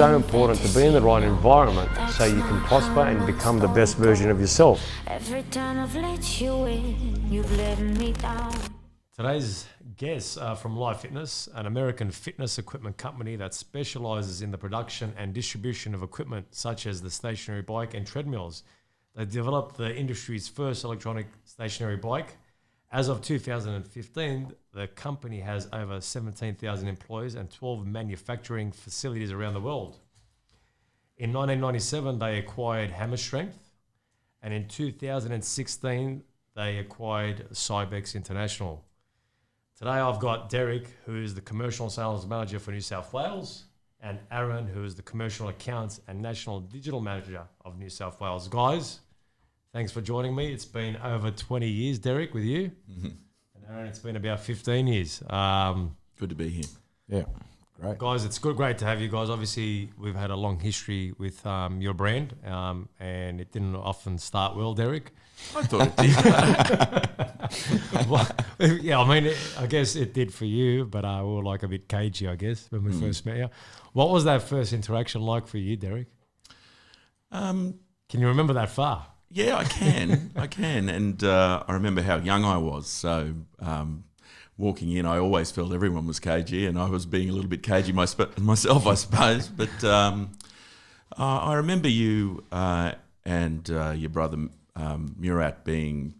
so important to be in the right environment so you can prosper and become the best version of yourself. Every time I've let you in, you've let me down. Today's guests are from Life Fitness, an American fitness equipment company that specializes in the production and distribution of equipment such as the stationary bike and treadmills. They developed the industry's first electronic stationary bike. As of 2015, the company has over 17,000 employees and 12 manufacturing facilities around the world. In 1997, they acquired Hammer Strength, and in 2016, they acquired Cybex International. Today, I've got Derek, who is the Commercial Sales Manager for New South Wales, and Aaron, who is the Commercial Accounts and National Digital Manager of New South Wales. Guys, thanks for joining me. It's been over 20 years, Derek, with you. Mm-hmm. And Aaron, it's been about 15 years. Good to be here. Yeah, great. Guys, it's great to have you guys. Obviously, we've had a long history with your brand, and it didn't often start well, Derek. I thought it did. Well, yeah, I mean, I guess it did for you, but we were like a bit cagey, I guess, when we first met you. What was that first interaction like for you, Derek? Can you remember that far? Yeah, I can. And I remember how young I was. So walking in, I always felt everyone was cagey, and I was being a little bit cagey myself, I suppose. But I remember you and your brother Murat being,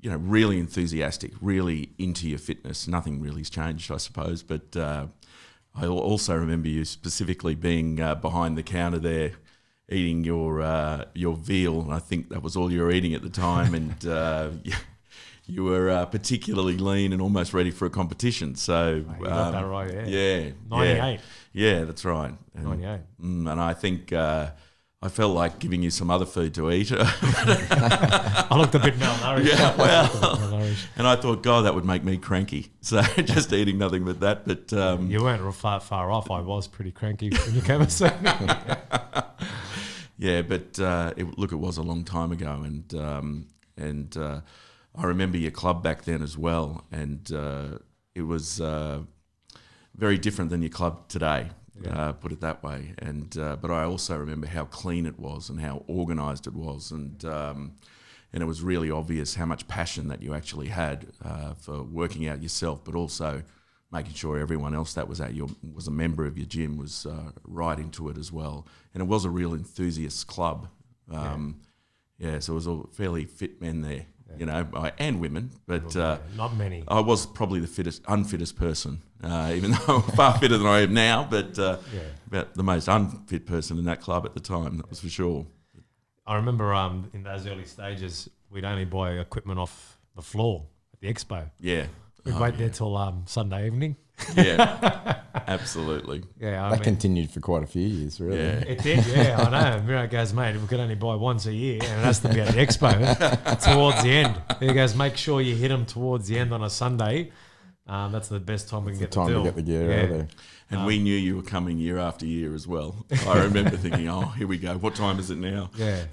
really enthusiastic, really into your fitness. Nothing really's changed, I suppose. But I also remember you specifically being behind the counter there, eating your veal, and I think that was all you were eating at the time, and you were particularly lean and almost ready for a competition. So you got that right, yeah, 98. Yeah, that's right. And, 98. And I think I felt like giving you some other food to eat. I looked a bit malnourished. Yeah, well, and I thought, God, that would make me cranky. So just eating nothing but that. But you weren't far off. I was pretty cranky when you came and saw me. Yeah, but it was a long time ago, and I remember your club back then as well, and it was very different than your club today. Put it that way, and but I also remember how clean it was and how organised it was, and it was really obvious how much passion that you actually had for working out yourself, but also making sure everyone else that was was a member of your gym was right into it as well, and it was a real enthusiast club. So it was all fairly fit men there. And women, but not many. I was probably the unfittest person, even though I'm far fitter than I am now, but about the most unfit person in that club at the time, that was for sure. I remember in those early stages, we'd only buy equipment off the floor at the expo. Yeah. We'd wait there till Sunday evening. Yeah, absolutely. Yeah, that continued for quite a few years, really. Yeah. It did, I know. Miro goes, mate, we could only buy once a year, and it has to be at the expo towards the end. He goes, make sure you hit them towards the end on a Sunday. That's the best time we can get the deal. To get the gear out of there. And we knew you were coming year after year as well. I remember thinking, oh, here we go. What time is it now? Yeah.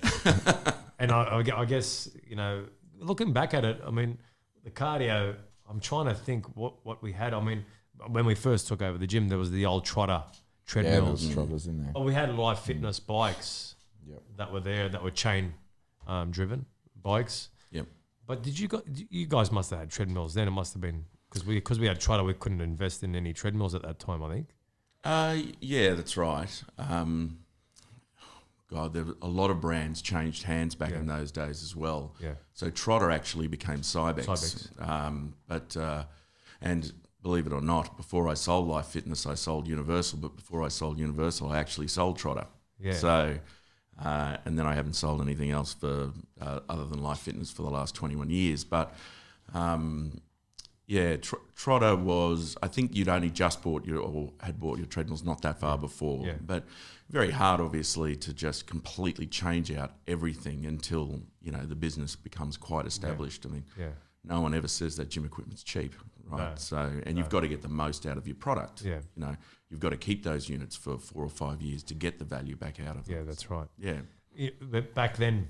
And I guess, looking back at it, I mean, the cardio, I'm trying to think what we had. I mean, when we first took over the gym, there was the old trotter treadmills. Yeah, there was trotters in there. Oh, we had Life Fitness bikes that were there, that were chain driven bikes. Yep. But you guys must have had treadmills then. It must have been because we had trotter. We couldn't invest in any treadmills at that time, I think. Yeah, that's right. There were a lot of brands changed hands back in those days as well. Yeah. So Trotter actually became Cybex. And believe it or not, before I sold Life Fitness, I sold Universal. But before I sold Universal, I actually sold Trotter. Yeah. So, and then I haven't sold anything else for other than Life Fitness for the last 21 years. But Trotter was, I think you'd only just had bought your treadmills not that far before. Yeah. But very hard, obviously, to just completely change out everything until, the business becomes quite established. I mean, no one ever says that gym equipment's cheap, right? No. So, and you've got to get the most out of your product. Yeah. You've got to keep those units for 4 or 5 years to get the value back out of them. Yeah, that's right. Yeah. But back then,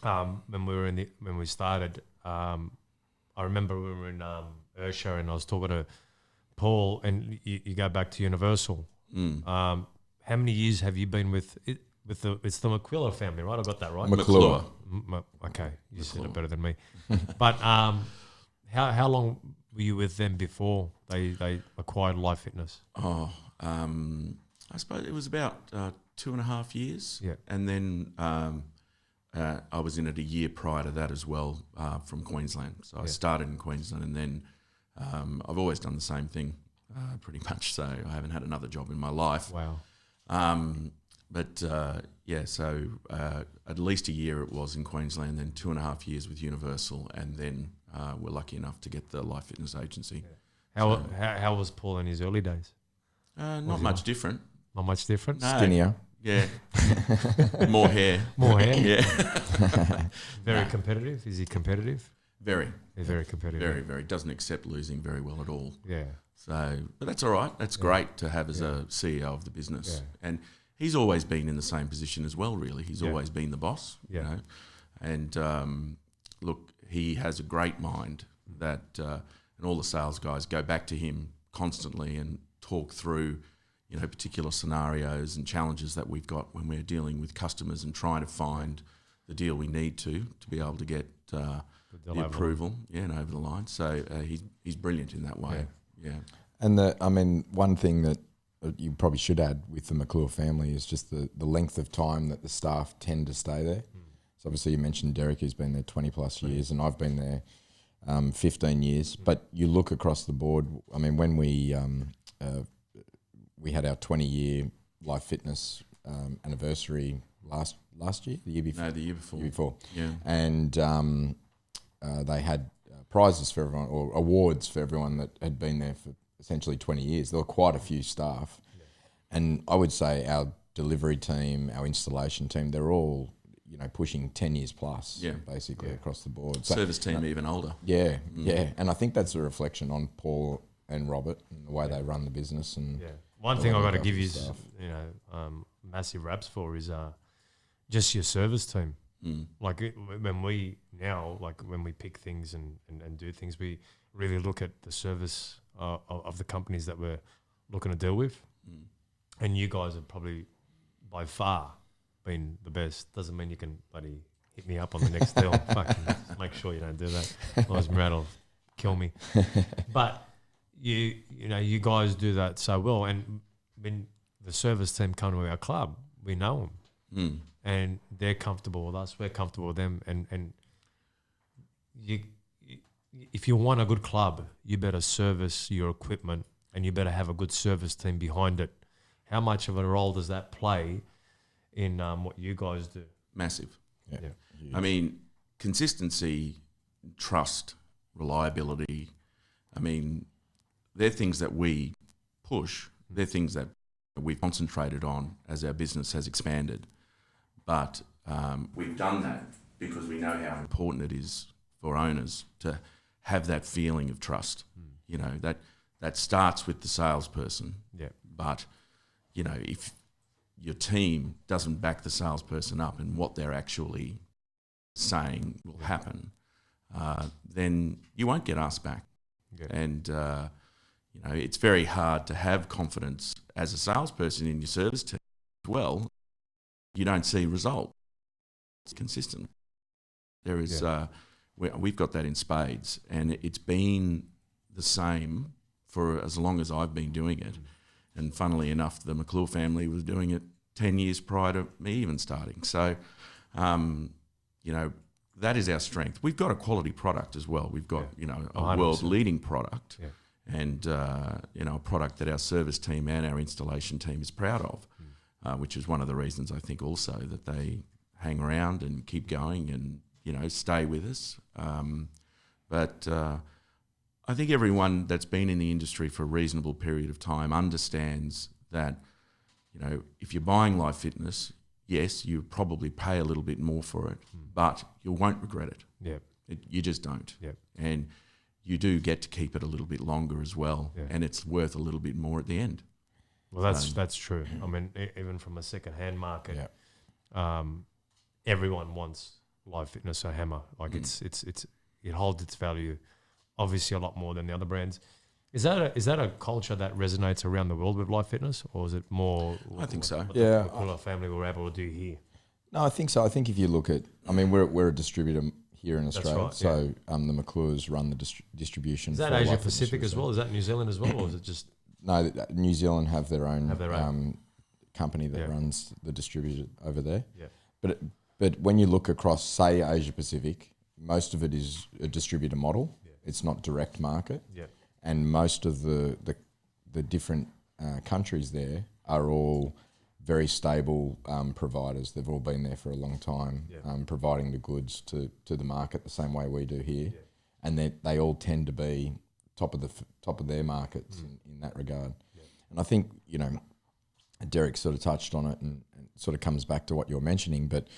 when we started, I remember we were in Ursha and I was talking to Paul, and you go back to Universal. how many years have you been with it? It's the McQuillan family, right? I got that right. McClure. Okay, you said it better than me. But how long were you with them before they acquired Life Fitness? I suppose it was about 2.5 years. Yeah. And then I was in it a year prior to that as well from Queensland. So I started in Queensland, and then I've always done the same thing pretty much. So I haven't had another job in my life. Wow. So at least a year it was in Queensland, then 2.5 years with Universal, and then we're lucky enough to get the Life Fitness agency. Yeah. How was Paul in his early days? Not much different. Not much different. No. Skinnier. Yeah. More hair. More hair. Yeah. Very competitive. Is he competitive? Very. He's very competitive. Very, very. Doesn't accept losing very well at all. Yeah. So, but that's all right. That's great to have as a CEO of the business. Yeah. And he's always been in the same position as well, really. He's Yeah. always been the boss, Yeah. you know. And look, he has a great mind that, and all the sales guys go back to him constantly and talk through, you know, particular scenarios and challenges that we've got when we're dealing with customers and trying to find the deal we need to be able to get the approval, and over the line. So he's brilliant in that way. Yeah. And one thing that you probably should add with the McClure family is just the length of time that the staff tend to stay there. So obviously you mentioned Derek, who's been there 20 plus years, and I've been there 15 years. But you look across the board. I mean, when we had our 20-year Life Fitness anniversary last year, the year before. No, the year before. Year before. Yeah. And they had prizes for everyone, or awards for everyone that had been there for essentially 20 years. There were quite a few staff. Yeah. And I would say our delivery team, our installation team, they're all, you know, pushing 10 years plus, basically across the board. So, service team even older. Yeah, yeah. And I think that's a reflection on Paul and Robert and the way they run the business. And one thing I've got to give you, massive raps for is just your service team. Like when we pick things and do things, we really look at the service of the companies that we're looking to deal with. And you guys have probably by far been the best. Doesn't mean you can bloody hit me up on the next deal. Fucking make sure you don't do that. Otherwise Murat will kill me. But you guys do that so well. And when the service team come to our club, we know them. And they're comfortable with us. We're comfortable with them. And if you want a good club, you better service your equipment and you better have a good service team behind it. How much of a role does that play in what you guys do? Massive. Yeah. I mean, consistency, trust, reliability. I mean, they're things that we push. They're things that we've concentrated on as our business has expanded. But we've done that because we know how important it is for owners to have that feeling of trust. You know, that starts with the salesperson. Yeah. But, you know, if your team doesn't back the salesperson up and what they're actually saying will happen, then you won't get asked back. Yeah. And, you know, it's very hard to have confidence as a salesperson in your service team as well. You don't see result. It's consistent. There is, we've got that in spades, and it's been the same for as long as I've been doing it. And funnily enough, the McClure family was doing it 10 years prior to me even starting. So, you know, that is our strength. We've got a quality product as well. We've got, you know, a 100%. world-leading product and, you know, a product that our service team and our installation team is proud of, which is one of the reasons I think also that they hang around and keep going and, you know, stay with us. But I think everyone that's been in the industry for a reasonable period of time understands that, you know, if you're buying Life Fitness, yes, you probably pay a little bit more for it, but you won't regret it. Yeah, you just don't. Yeah, and you do get to keep it a little bit longer as well, and it's worth a little bit more at the end. Well, that's true. I mean, even from a second-hand market, everyone wants Life Fitness or Hammer. Like it holds its value, obviously a lot more than the other brands. Is that a culture that resonates around the world with Life Fitness, or is it more? I think so. What Yeah. the Cooler family were able to do here. No, I think so. I think if you look at, I mean, we're a distributor here in Australia, right, so the McClures run the distribution. Is that for Asia Life Pacific Fitness as well? Is that New Zealand as well, or is it just? No, New Zealand have their own, own. company that Yeah. runs the distributor over there. Yeah. But when you look across, say, Asia Pacific, most of it is a distributor model. Yeah. It's not direct market. Yeah. And most of the different countries there are all very stable providers. They've all been there for a long time, providing the goods to the market the same way we do here, and they all tend to be top of their markets in that regard. Yeah. And I think Derek sort of touched on it, and sort of comes back to what you're mentioning, but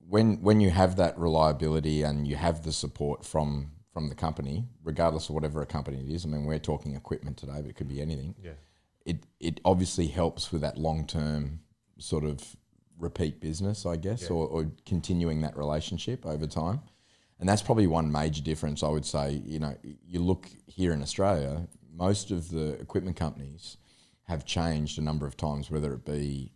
when you have that reliability and you have the support from the company, regardless of whatever a company it is. I mean, we're talking equipment today, but it could be anything. Yeah. It obviously helps with that long-term sort of repeat business, I guess, or continuing that relationship over time. And that's probably one major difference, I would say. You look here in Australia, most of the equipment companies have changed a number of times, whether it be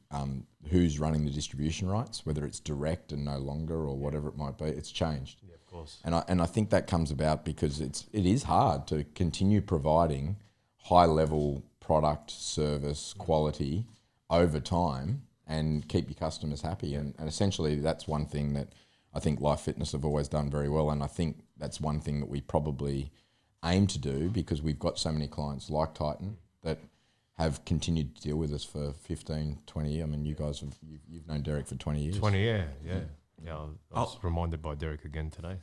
who's running the distribution rights, whether it's direct and no longer or whatever it might be, it's changed. Yeah, of course. And I think that comes about because it is hard to continue providing high-level product, service, quality over time and keep your customers happy. And essentially that's one thing that I think Life Fitness have always done very well, and I think that's one thing that we probably aim to do because we've got so many clients like Titan that have continued to deal with us for 15, 20 years. I mean, you guys you've known Derek for 20 years. 20, yeah. I was reminded by Derek again today.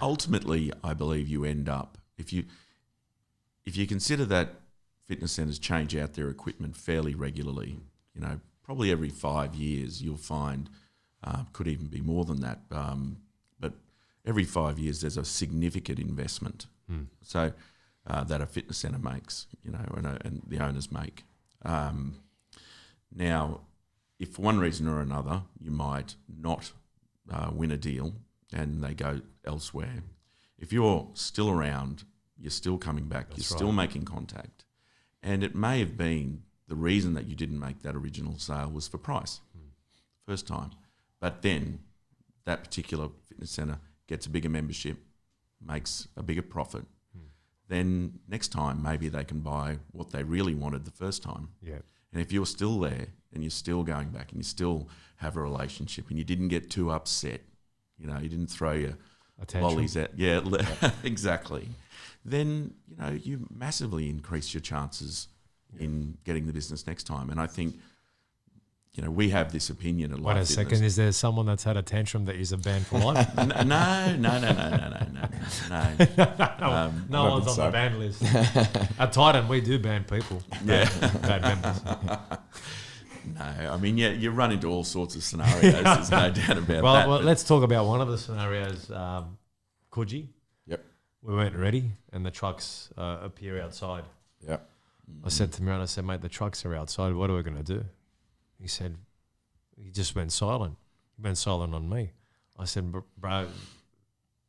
Ultimately, I believe you end up, if you consider that fitness centres change out their equipment fairly regularly, probably every 5 years you'll find, could even be more than that, but every 5 years there's a significant investment. So that a fitness centre makes, and the owners make. Now, if for one reason or another you might not win a deal and they go elsewhere, if you're still around, you're still coming back, you're still making contact, and it may have been the reason that you didn't make that original sale was for price, first time, but then that particular fitness centre gets a bigger membership, makes a bigger profit, then next time maybe they can buy what they really wanted the first time. Yeah. And if you're still there and you're still going back and you still have a relationship and you didn't get too upset, you didn't throw your lollies out. Yeah, exactly. Then, you massively increase your chances in getting the business next time. And I think, we have this opinion at Life Fitness. Wait a second, is there someone that's had a tantrum that is a banned for life? No. No one's on the ban list. At Titan, we do ban people. Yeah. Bad members. No, I mean, you run into all sorts of scenarios. There's no doubt about that. Well, let's talk about one of the scenarios. Coogee. Yep. We weren't ready, and the trucks appear outside. Yep. I said to Miran, mate, the trucks are outside. What are we going to do? He said, he just went silent. He went silent on me. I said, bro,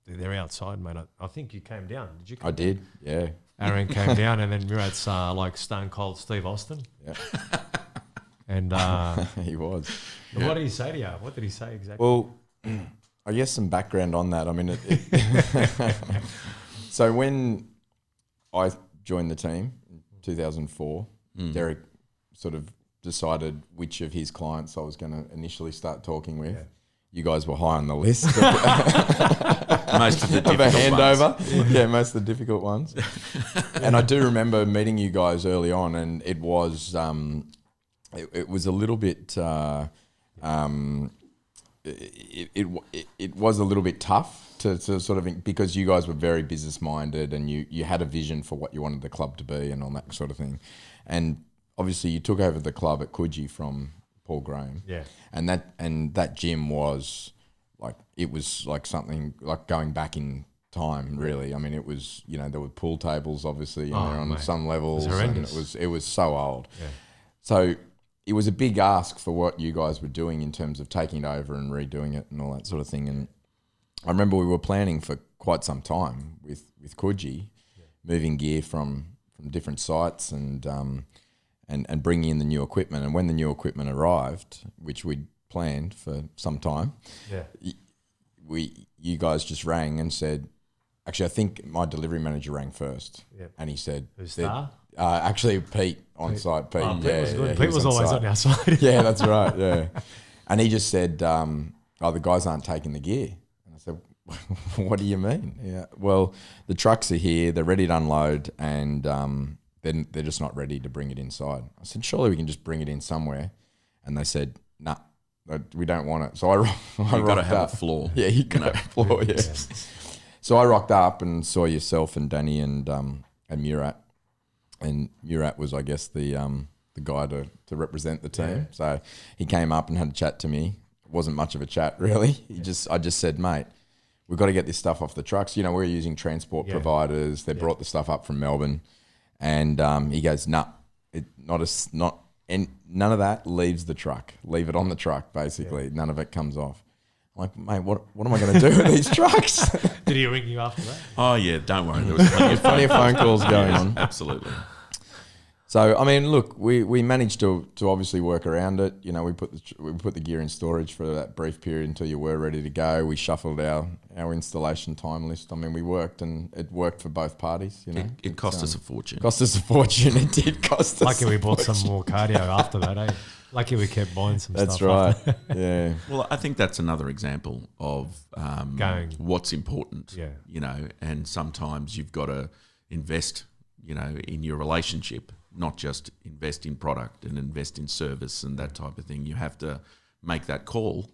they're outside, mate. I think you came down. Did you come I down? did, yeah. Aaron came down, and then Murat's like Stone Cold Steve Austin. Yeah. And He was. What did he say to you? What did he say exactly? Well, I guess some background on that. I mean, so when I joined the team in 2004, Derek sort of decided which of his clients I was going to initially start talking with. Yeah. You guys were high on the list. Most of the difficult of a handover. ones. Yeah, most of the difficult ones. And I do remember meeting you guys early on, and it was it was a little bit it was a little bit tough to sort of, because you guys were very business minded and you had a vision for what you wanted the club to be and all that sort of thing. And obviously you took over the club at Coogee from Paul Graham. Yeah. And that gym was like something like going back in time, really. I mean, it was, there were pool tables obviously in there on some levels. It was horrendous. And it was so old. Yeah. So it was a big ask for what you guys were doing in terms of taking it over and redoing it and all that sort of thing. And I remember we were planning for quite some time with Coogee, moving gear from different sites and bringing in the new equipment. And when the new equipment arrived, which we'd planned for some time, you guys just rang and said, actually, I think my delivery manager rang first, and he said, Who's Star? Actually, Pete on site. Pete, Pete was good. he Pete was always site. on our side. Yeah, that's right. Yeah, and he just said, the guys aren't taking the gear. And I said, what do you mean? Yeah, well, the trucks are here, they're ready to unload, and then they're just not ready to bring it inside. I said, surely we can just bring it in somewhere. And they said, nah, we don't want it. So I You've got to have a floor. Yeah, you got a floor, yeah. So I rocked up and saw yourself and Danny and Murat. And Murat was, I guess, the guy to represent the team. Yeah. So he came up and had a chat to me. It wasn't much of a chat, really. I just said, mate, we've got to get this stuff off the trucks. You know, we're using transport providers. They brought the stuff up from Melbourne. And he goes, nah, and none of that leaves the truck. Leave it on the truck, basically. Yeah. None of it comes off. I'm like, mate, what am I going to do with these trucks? Did he ring you after that? Oh, yeah, don't worry. There was plenty of phone calls going on. Absolutely. So, I mean, look, we managed to obviously work around it. You know, we put the gear in storage for that brief period until you were ready to go. We shuffled our installation time list. I mean, we worked, and it worked for both parties. You know, it cost us a fortune. Cost us a fortune. It did cost us. Lucky we bought some more cardio after that, eh? Lucky we kept buying some That's stuff. That's right. Yeah. Well, I think that's another example of what's important. Yeah. You know, and sometimes you've got to invest, you know, in your relationship. Not just invest in product and invest in service and that type of thing. You have to make that call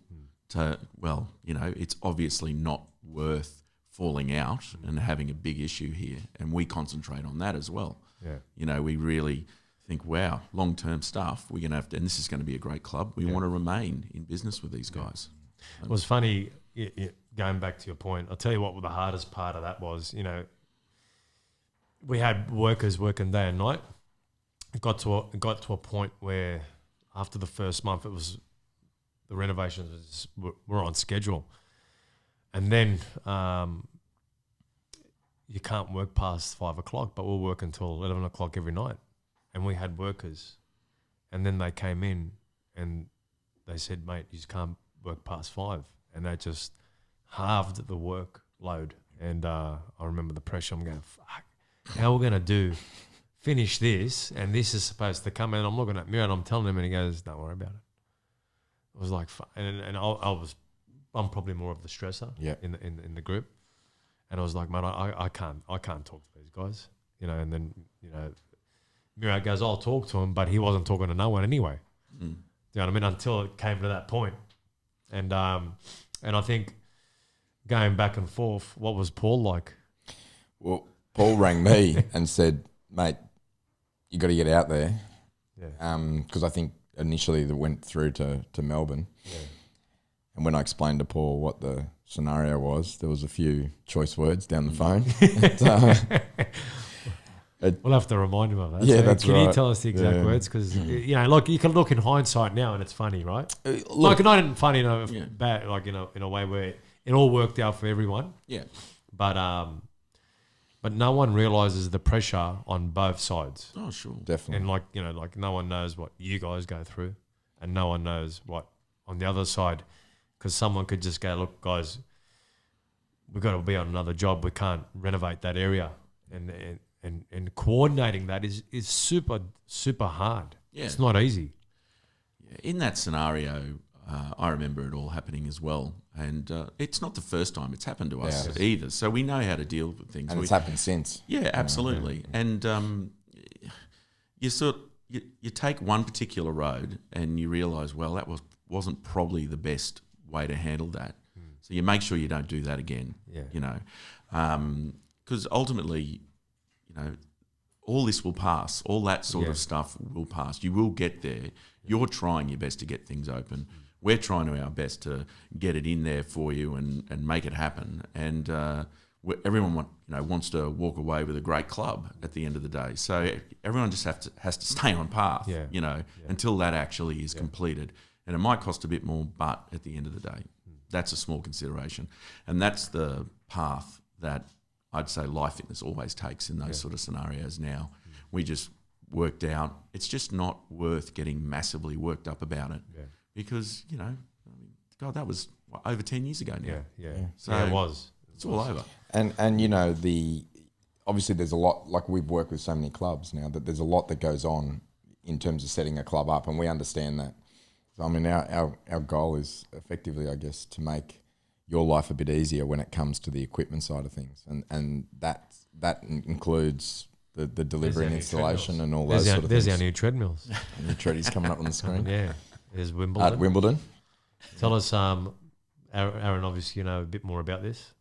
to, well, you know, it's obviously not worth falling out and having a big issue here. And we concentrate on that as well. Yeah. You know, we really think, wow, long-term stuff, we're going to have to, and this is going to be a great club. We want to remain in business with these guys. It was funny, going back to your point, I'll tell you what the hardest part of that was, you know, we had workers working day and night. It got to a point where after the first month, the renovations were on schedule, and then you can't work past 5 o'clock, but we'll work until 11 o'clock every night, and we had workers, and then they came in and they said, mate, you just can't work past 5, and they just halved the workload, and I remember the pressure. I'm going, fuck, how are we going to do? Finish this, and this is supposed to come in. I'm looking at Mira and I'm telling him, and he goes, don't worry about it. It was like, and I'm probably more of the stressor in the group. And I was like, mate, I can't talk to these guys, you know. And then, you know, Mira goes, I'll talk to him, but he wasn't talking to no one anyway. Do you know what I mean? Until it came to that point. And I think going back and forth, what was Paul like? Well, Paul rang me and said, mate, you got to get out there. Yeah. Because I think initially they went through to Melbourne. Yeah. And when I explained to Paul what the scenario was, there was a few choice words down the phone. We'll have to remind him of that. Yeah, so that's can right. you tell us the exact words? Because, you know, like you can look in hindsight now and it's funny, right? Like not funny in a bad, like in a way where it all worked out for everyone. Yeah. But no one realizes the pressure on both sides. Oh, sure. Definitely. And like, you know, like no one knows what you guys go through and no one knows what on the other side, because someone could just go, look, guys, we've got to be on another job. We can't renovate that area. And coordinating that is super, super hard. Yeah. It's not easy. Yeah. In that scenario, I remember it all happening as well. And it's not the first time it's happened to us either. So we know how to deal with things. And it's happened since. Yeah, absolutely. Yeah. And you take one particular road and you realise, well, that wasn't probably the best way to handle that. So you make sure you don't do that again, you know. Because ultimately, you know, all this will pass. All that sort of stuff will pass. You will get there. You're trying your best to get things open. We're trying our best to get it in there for you and make it happen. And everyone wants to walk away with a great club at the end of the day. So everyone just has to stay on path, until that actually is completed. And it might cost a bit more, but at the end of the day, that's a small consideration. And that's the path that I'd say Life Fitness always takes in those sort of scenarios now. We just worked out it's just not worth getting massively worked up about it because, you know, I mean, God, that was over 10 years ago now. So it was. It's all over. And you know, obviously there's a lot, like we've worked with so many clubs now, that there's a lot that goes on in terms of setting a club up, and we understand that. So I mean, our goal is effectively, I guess, to make your life a bit easier when it comes to the equipment side of things, and that includes the delivery and installation and all those sort of things. There's our new treadmills. New treadies coming up on the screen. There's Wimbledon. At Wimbledon. Tell us, Aaron, obviously you know a bit more about this.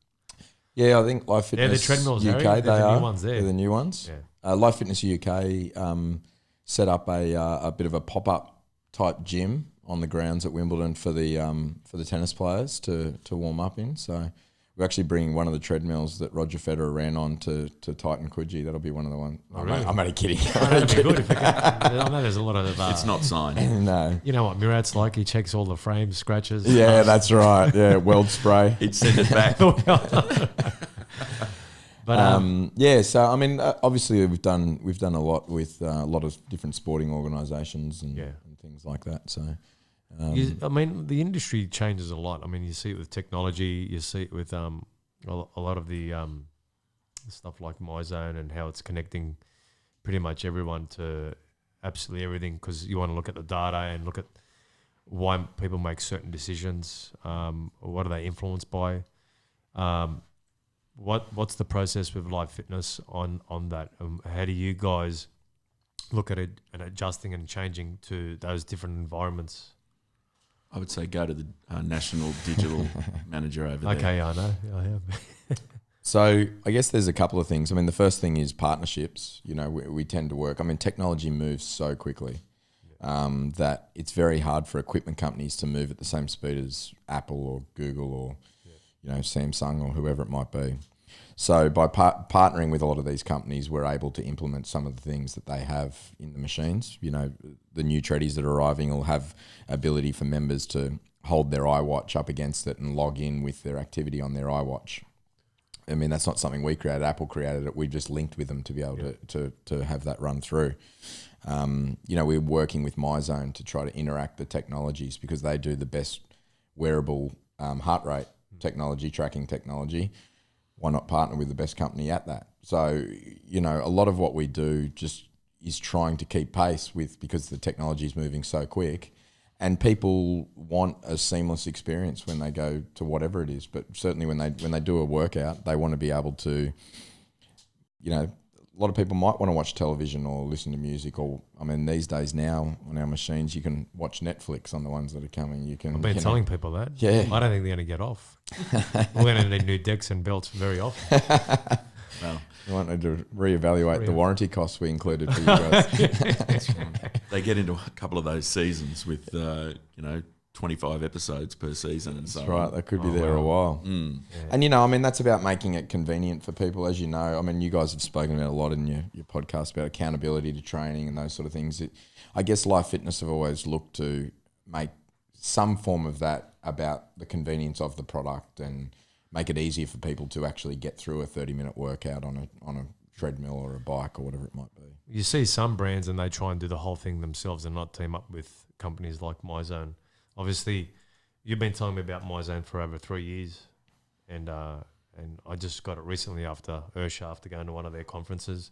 Yeah, I think Life Fitness the treadmills, UK, Harry. they're the new ones there. They're the new ones. Yeah. Life Fitness UK set up a bit of a pop-up type gym on the grounds at Wimbledon for the tennis players to warm up in. So we're actually bringing one of the treadmills that Roger Federer ran on to Titan Coogee. That'll be one of the ones. Oh, really? I'm only kidding. That'd be good if we could. I know there's a lot of. It's not signed. No. You know what Murat's like? He checks all the frames, scratches. Yeah, that's right. Yeah, weld spray. He'd send it back. But yeah, so I mean, obviously we've done a lot with a lot of different sporting organisations and things like that. So, I mean, the industry changes a lot. I mean, you see it with technology, you see it with a lot of the stuff like MyZone and how it's connecting pretty much everyone to absolutely everything, because you want to look at the data and look at why people make certain decisions. What are they influenced by? What's the process with Life Fitness on that? How do you guys look at it and adjusting and changing to those different environments? I would say go to the national digital manager over there. Okay, I know. I have. So I guess there's a couple of things. I mean, the first thing is partnerships. You know, we tend to work. I mean, technology moves so quickly that it's very hard for equipment companies to move at the same speed as Apple or Google or you know, Samsung or whoever it might be. So by partnering with a lot of these companies, we're able to implement some of the things that they have in the machines. You know, the new treadies that are arriving will have ability for members to hold their iWatch up against it and log in with their activity on their iWatch. I mean, that's not something we created. Apple created it. We just linked with them to be able to have that run through. You know, we're working with MyZone to try to interact the technologies because they do the best wearable heart rate technology, tracking technology. Why not partner with the best company at that? So, you know, a lot of what we do just is trying to keep pace with, because the technology is moving so quick and people want a seamless experience when they go to whatever it is. But certainly when they do a workout, they want to be able to, you know, a lot of people might want to watch television or listen to music, or I mean, these days now on our machines, you can watch Netflix on the ones that are coming. You can. I've been telling people that. Yeah. I don't think they're going to get off. We're going to need new decks and belts very often. Well, I wanted to reevaluate the warranty costs we included for you guys. they get into a couple of those seasons with, you know, 25 episodes per season and so That's right. They could be there a while. Mm. Yeah. And, you know, I mean, that's about making it convenient for people, as you know. I mean, you guys have spoken about a lot in your podcast about accountability to training and those sort of things. I guess Life Fitness have always looked to make some form of that about the convenience of the product and make it easier for people to actually get through a 30-minute workout on a treadmill or a bike or whatever it might be. You see some brands and they try and do the whole thing themselves and not team up with companies like MyZone. Obviously, you've been telling me about MyZone for over 3 years, and I just got it recently after going to one of their conferences,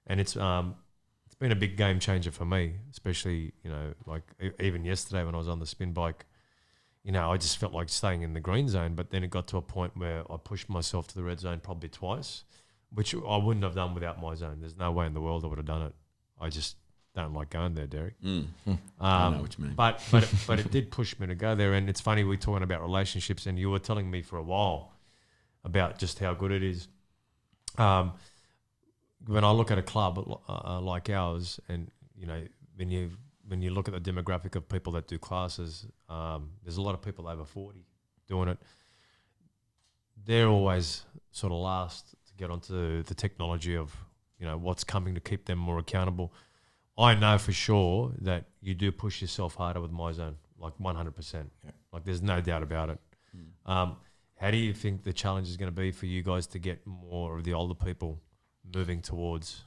and it's been a big game changer for me, especially, you know, like even yesterday when I was on the spin bike, you know, I just felt like staying in the green zone, but then it got to a point where I pushed myself to the red zone probably twice, which I wouldn't have done without MyZone. There's no way in the world I would have done it. I just don't like going there, Derek. I know what you mean. But it did push me to go there. And it's funny, we're talking about relationships, and you were telling me for a while about just how good it is. When I look at a club like ours, and you know, when you look at the demographic of people that do classes, there's a lot of people over 40 doing it. They're always sort of last to get onto the technology of, you know, what's coming to keep them more accountable. I know for sure that you do push yourself harder with MyZone, like 100%. Yeah. Like there's no doubt about it. How do you think the challenge is going to be for you guys to get more of the older people moving towards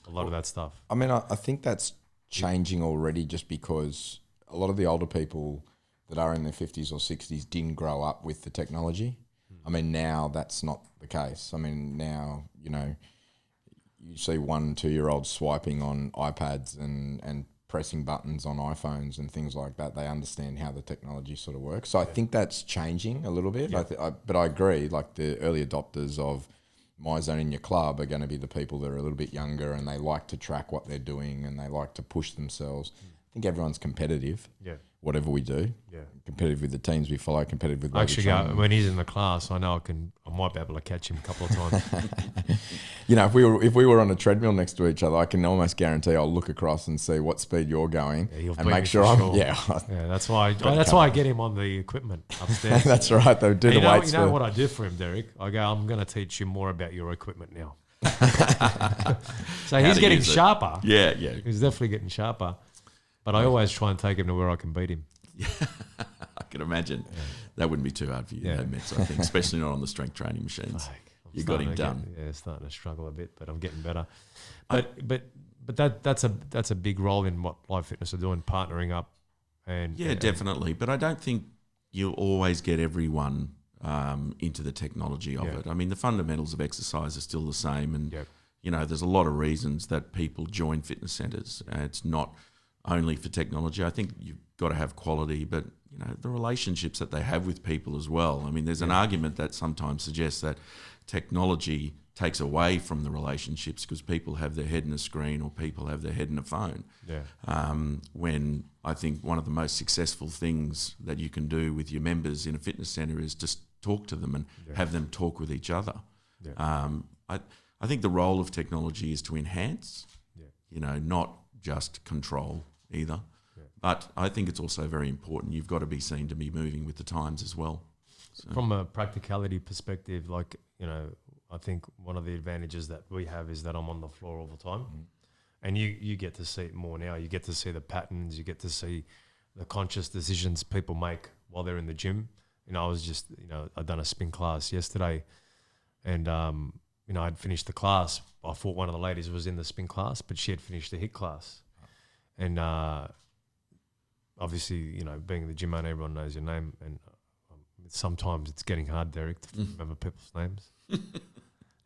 a lot of that stuff? I mean, I think that's changing already, just because a lot of the older people that are in their 50s or 60s didn't grow up with the technology. I mean, now that's not the case. I mean, now, you know, you see 1 2-year-olds swiping on iPads and pressing buttons on iPhones and things like that. They understand how the technology sort of works. So I think that's changing a little bit. But I agree, like the early adopters of My Zone in your club are going to be the people that are a little bit younger, and they like to track what they're doing and they like to push themselves. I think everyone's competitive. Yeah. Whatever we do. Yeah. Competitive with the teams we follow, competitive with Actually, when he's in the class, I know I might be able to catch him a couple of times. You know, if we were on a treadmill next to each other, I can almost guarantee I'll look across and see what speed you're going and make sure I'm sure. Yeah, that's why I get him on the equipment upstairs. That's right. They do the weights. You know what I do for him, Derek? I go, I'm going to teach you more about your equipment now. So he's getting sharper. Yeah. He's definitely getting sharper. But I always try and take him to where I can beat him. I can imagine. That wouldn't be too hard for you, Metz, I think, especially not on the strength training machines. You got him done. Starting to struggle a bit, but I'm getting better. But that's a big role in what Live Fitness are doing, partnering up. Definitely. But I don't think you'll always get everyone into the technology of it. I mean, the fundamentals of exercise are still the same, and you know, there's a lot of reasons that people join fitness centres. It's not only for technology. I think you've got to have quality, but you know, the relationships that they have with people as well. I mean, there's an argument that sometimes suggests that technology takes away from the relationships because people have their head in a screen or people have their head in a phone. When I think one of the most successful things that you can do with your members in a fitness centre is just talk to them and have them talk with each other. I think the role of technology is to enhance, you know, not just control either. But I think it's also very important. You've got to be seen to be moving with the times as well. So. From a practicality perspective, like, you know, I think one of the advantages that we have is that I'm on the floor all the time. And you get to see it more now. You get to see the patterns. You get to see the conscious decisions people make while they're in the gym. You know, I'd done a spin class yesterday, and, you know, I'd finished the class. I thought one of the ladies was in the spin class, but she had finished the HIIT class. And obviously, you know, being in the gym owner, everyone knows your name. And sometimes it's getting hard, Derek, to remember people's names.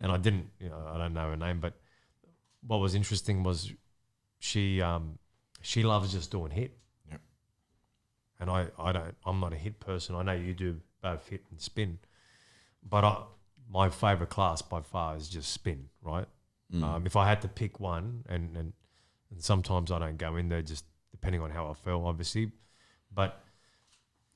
And I didn't, you know, I don't know her name, but what was interesting was she loves just doing HIIT. Yep. And I'm not a HIIT person. I know you do both HIIT and spin, but my favourite class by far is just spin, right? If I had to pick one, and sometimes I don't go in there just depending on how I feel, obviously. But,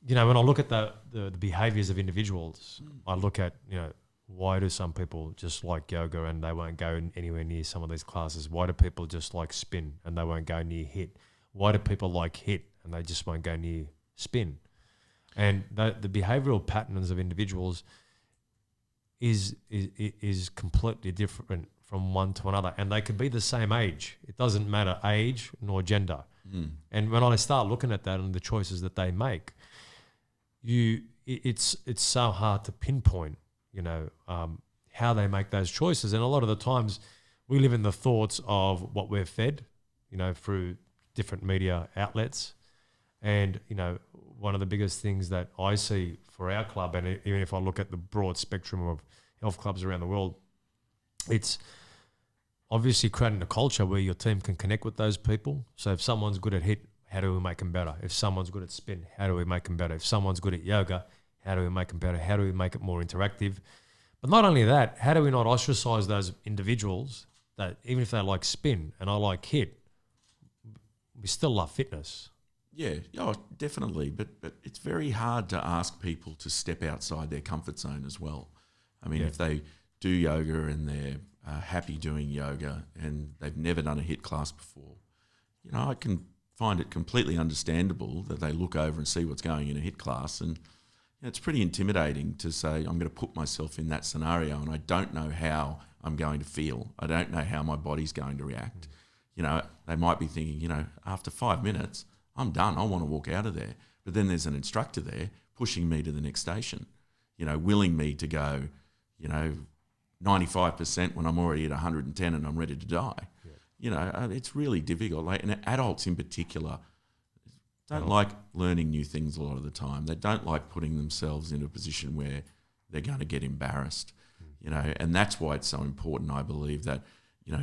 you know, when I look at the behaviours of individuals, I look at, you know, why do some people just like yoga and they won't go anywhere near some of these classes? Why do people just like spin and they won't go near HIIT? Why do people like HIIT and they just won't go near spin? And the behavioural patterns of individuals is completely different from one to another, and they could be the same age. It doesn't matter age nor gender. And when I start looking at that and the choices that they make, it's so hard to pinpoint, you know, how they make those choices. And a lot of the times we live in the thoughts of what we're fed, you know, through different media outlets. And, you know, one of the biggest things that I see for our club, and even if I look at the broad spectrum of health clubs around the world, it's obviously creating a culture where your team can connect with those people. So if someone's good at HIIT, how do we make them better? If someone's good at spin, how do we make them better? If someone's good at yoga, how do we make them better? How do we make it more interactive? But not only that, how do we not ostracize those individuals that even if they like spin and I like HIIT, we still love fitness? Yeah, definitely. But it's very hard to ask people to step outside their comfort zone as well. I mean, if they do yoga and they're happy doing yoga and they've never done a HIIT class before, you know, I can find it completely understandable that they look over and see what's going in a HIIT class, and you know, it's pretty intimidating to say I'm going to put myself in that scenario and I don't know how I'm going to feel. I don't know how my body's going to react. You know, they might be thinking, you know, after 5 minutes, I'm done. I want to walk out of there. But then there's an instructor there pushing me to the next station. willing me to go, 95% when I'm already at 110 and I'm ready to die. It's really difficult. And adults in particular don't like learning new things a lot of the time. They don't like putting themselves in a position where they're going to get embarrassed, and that's why it's so important, I believe, that,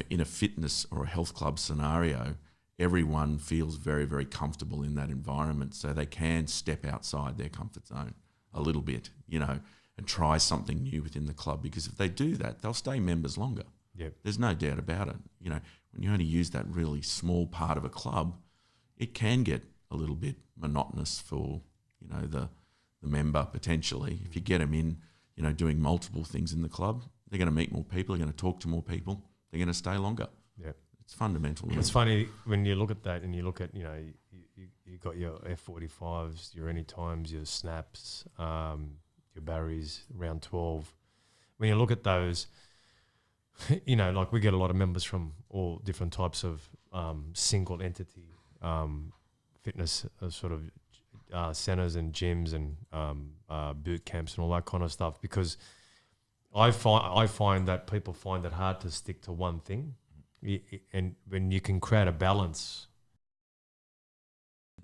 in a fitness or a health club scenario, everyone feels very, very comfortable in that environment so they can step outside their comfort zone a little bit, and try something new within the club, because if they do that, they'll stay members longer. Yep. There's no doubt about it. When you only use that really small part of a club, it can get a little bit monotonous for, the member potentially. If you get them in, doing multiple things in the club, they're going to meet more people, they're going to talk to more people, they're going to stay longer. Yeah. It's fundamental. It's funny when you look at that and you look at, you got your F45s, your anytimes, your snaps, your Barrys, round 12. When you look at those, like we get a lot of members from all different types of single entity fitness sort of centers and gyms and boot camps and all that kind of stuff, because I find that people find it hard to stick to one thing, and when you can create a balance,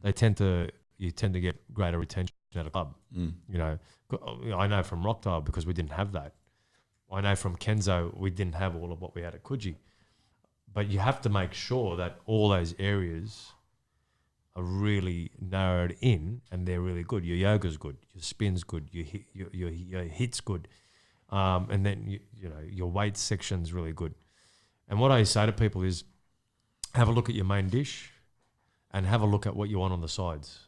you tend to get greater retention at a club. I know from Rockdale, because we didn't have that. I know from Kenzo, we didn't have all of what we had at Coogee. But you have to make sure that all those areas are really narrowed in and they're really good. Your yoga's good, your spin's good, your hit's good, and then your weight section's really good. And what I say to people is, have a look at your main dish and have a look at what you want on the sides,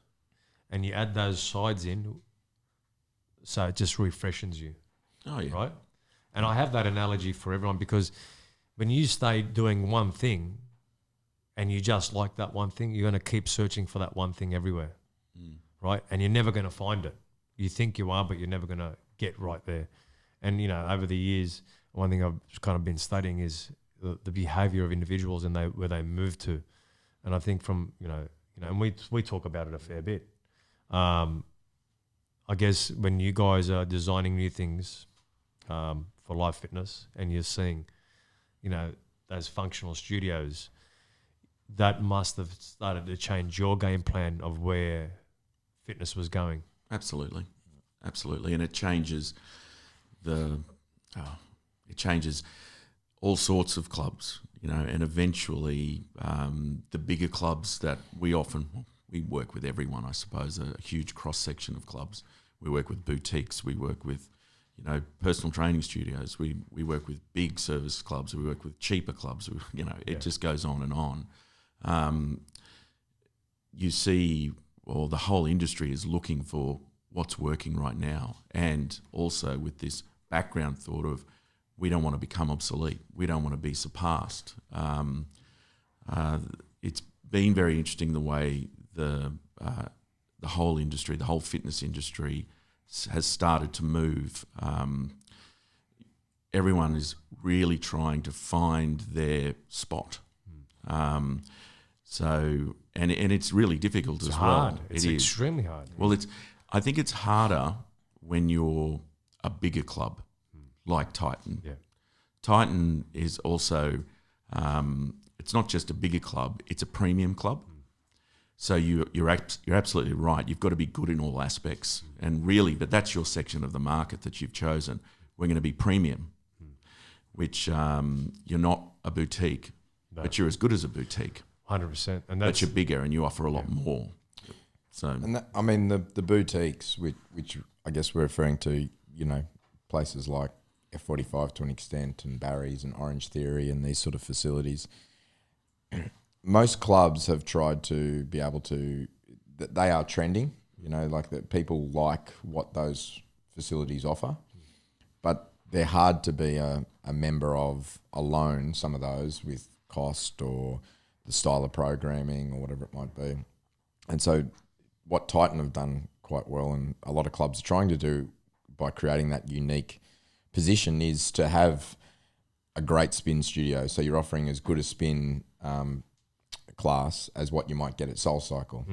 and you add those sides in, so it just refreshes you. Oh yeah, right. And I have that analogy for everyone, because when you stay doing one thing and you just like that one thing, you're going to keep searching for that one thing everywhere, right? And you're never going to find it. You think you are, but you're never going to get right there. And, over the years, one thing I've kind of been studying is the behavior of individuals and where they move to. And I think from, and we talk about it a fair bit. I guess when you guys are designing new things for live fitness and you're seeing, those functional studios, that must have started to change your game plan of where fitness was going. Absolutely. And it changes it changes all sorts of clubs, and eventually the bigger clubs that we work with everyone, I suppose, a huge cross-section of clubs. We work with boutiques, we work with, personal training studios, we work with big service clubs, we work with cheaper clubs, it just goes on and on. You see, the whole industry is looking for what's working right now, and also with this background thought of, we don't want to become obsolete, we don't want to be surpassed. It's been very interesting the way the whole industry, the whole fitness industry has started to move. Everyone is really trying to find their spot. So it's really difficult as hard. well. It's extremely hard. Well, I think it's harder when you're a bigger club like Titan. Yeah. Titan is also, it's not just a bigger club, it's a premium club. So you're absolutely right. You've got to be good in all aspects, and really, but that's your section of the market that you've chosen. We're going to be premium, which you're not a boutique, but you're as good as a boutique. 100%, and but you're bigger and you offer a lot more. So, and the boutiques, which I guess we're referring to, places like F45 to an extent, and Barry's and Orange Theory and these sort of facilities. Most clubs have tried to be able to, that they are trending, like that people like what those facilities offer, but they're hard to be a member of alone, some of those, with cost or the style of programming or whatever it might be. And so what Titan have done quite well, and a lot of clubs are trying to do by creating that unique position, is to have a great spin studio. So you're offering as good a spin class as what you might get at Soul Cycle.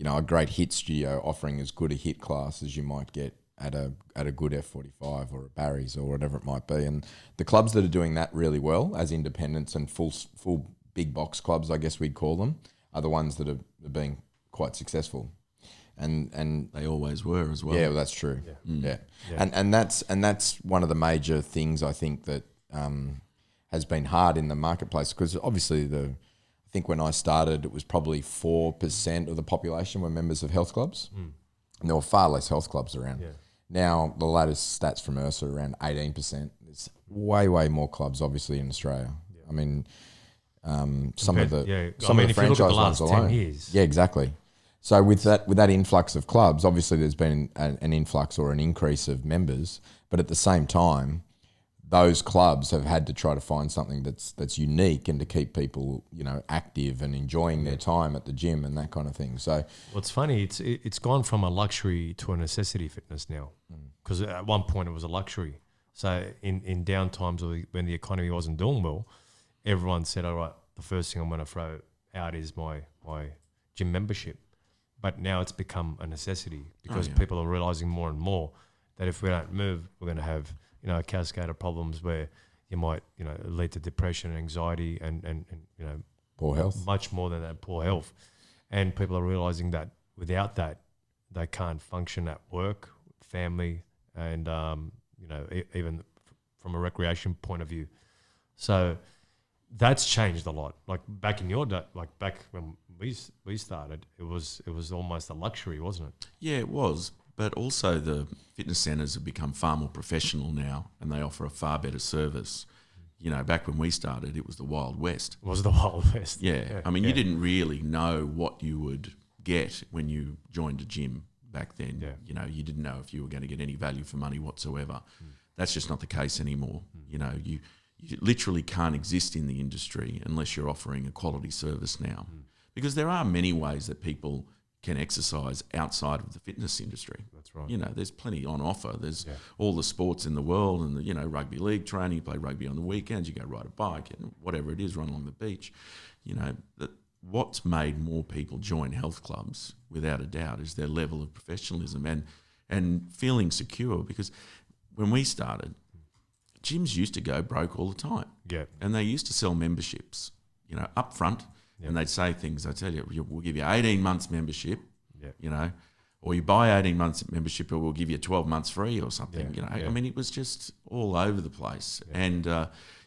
A great hit studio offering as good a hit class as you might get at a good F45 or a Barry's or whatever it might be. And the clubs that are doing that really well as independents and full big box clubs, I guess we'd call them, are the ones that are being quite successful. And They always were as well. yeah, well, that's true. Yeah. And that's one of the major things I think that has been hard in the marketplace, because obviously I think when I started, it was probably 4% of the population were members of health clubs, and there were far less health clubs around. Yeah. Now the latest stats from IRSA are around 18%. There's way more clubs, obviously, in Australia. I mean, some of the if you look at the franchise last ones 10 alone. years. Yeah, exactly. So with that influx of clubs, obviously there's been an influx or an increase of members, but at the same time, those clubs have had to try to find something that's unique and to keep people, active and enjoying their time at the gym and that kind of thing. So What's funny, it's gone from a luxury to a necessity, fitness now, because at one point it was a luxury. So in down times or when the economy wasn't doing well, everyone said, all right, the first thing I'm going to throw out is my gym membership. But now it's become a necessity because people are realizing more and more that if we don't move, we're going to have, a cascade of problems where you might, lead to depression and anxiety and poor health. much more than that, poor health. And people are realizing that without that, they can't function at work, family, and, even from a recreation point of view. So that's changed a lot. Like back in your day, like back when we started, it was almost a luxury, wasn't it? Yeah, it was. But also the fitness centres have become far more professional now, and they offer a far better service. Back when we started, it was the Wild West. It was the Wild West. Yeah. I mean, you didn't really know what you would get when you joined a gym back then. Yeah. You didn't know if you were going to get any value for money whatsoever. That's just not the case anymore. You literally can't exist in the industry unless you're offering a quality service now. Because there are many ways that people can exercise outside of the fitness industry. That's right. There's plenty on offer. There's all the sports in the world and the, rugby league training, you play rugby on the weekends, you go ride a bike and whatever it is, run along the beach. What's made more people join health clubs, without a doubt, is their level of professionalism and feeling secure. Because when we started, gyms used to go broke all the time. Yeah. And they used to sell memberships, up front. And they'd say things, I tell you, we'll give you 18 months membership, or you buy 18 months membership or we'll give you 12 months free or something, I mean, it was just all over the place. Yeah. And,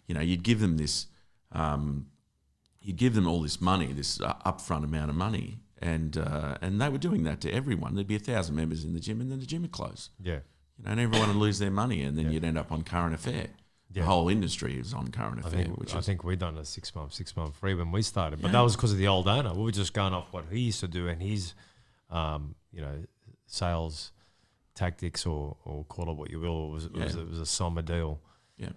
you'd give them this, you'd give them all this money, this upfront amount of money, and they were doing that to everyone. There'd be 1,000 members in the gym and then the gym would close. Yeah. And everyone would lose their money and then you'd end up on current affair. The whole industry is on current affair. I think we done a 6 month free when we started, but that was because of the old owner. We were just going off what he used to do and his, sales tactics or call it what you will. It was a summer deal. Yeah.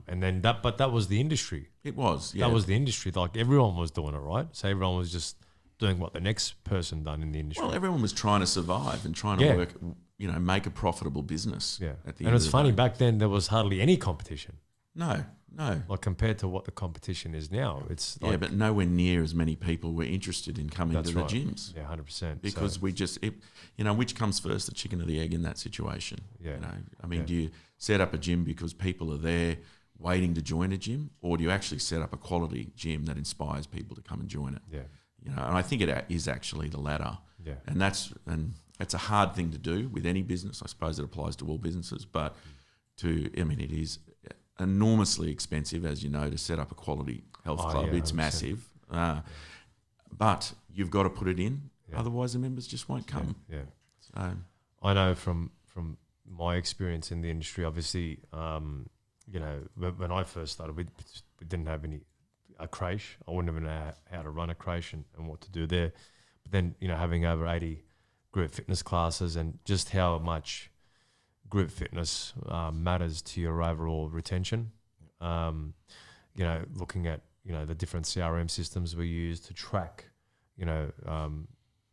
And then that was the industry. It was. Yeah. That was the industry. Like everyone was doing it, right? So everyone was just doing what the next person done in the industry. Well, everyone was trying to survive and trying to work, make a profitable business. Yeah. At the and end it's of the funny, day. back then there was hardly any competition. No. Like compared to what the competition is now, it's like, but nowhere near as many people were interested in coming to the gyms. Yeah, 100%. Because which comes first, the chicken or the egg in that situation? Yeah. Do you set up a gym because people are there waiting to join a gym, or do you actually set up a quality gym that inspires people to come and join it? Yeah. And I think it is actually the latter. Yeah. And that's a hard thing to do with any business. I suppose it applies to all businesses, but it is enormously expensive, as you know, to set up a quality health club. Yeah, it's 100%. massive. But you've got to put it in, otherwise the members just won't come. Yeah. So, I know from my experience in the industry, obviously, when I first started, we didn't have a creche. I wouldn't even know how to run a creche and what to do there. But then, having over 80 group fitness classes and just how much group fitness matters to your overall retention. Looking at, the different CRM systems we use to track,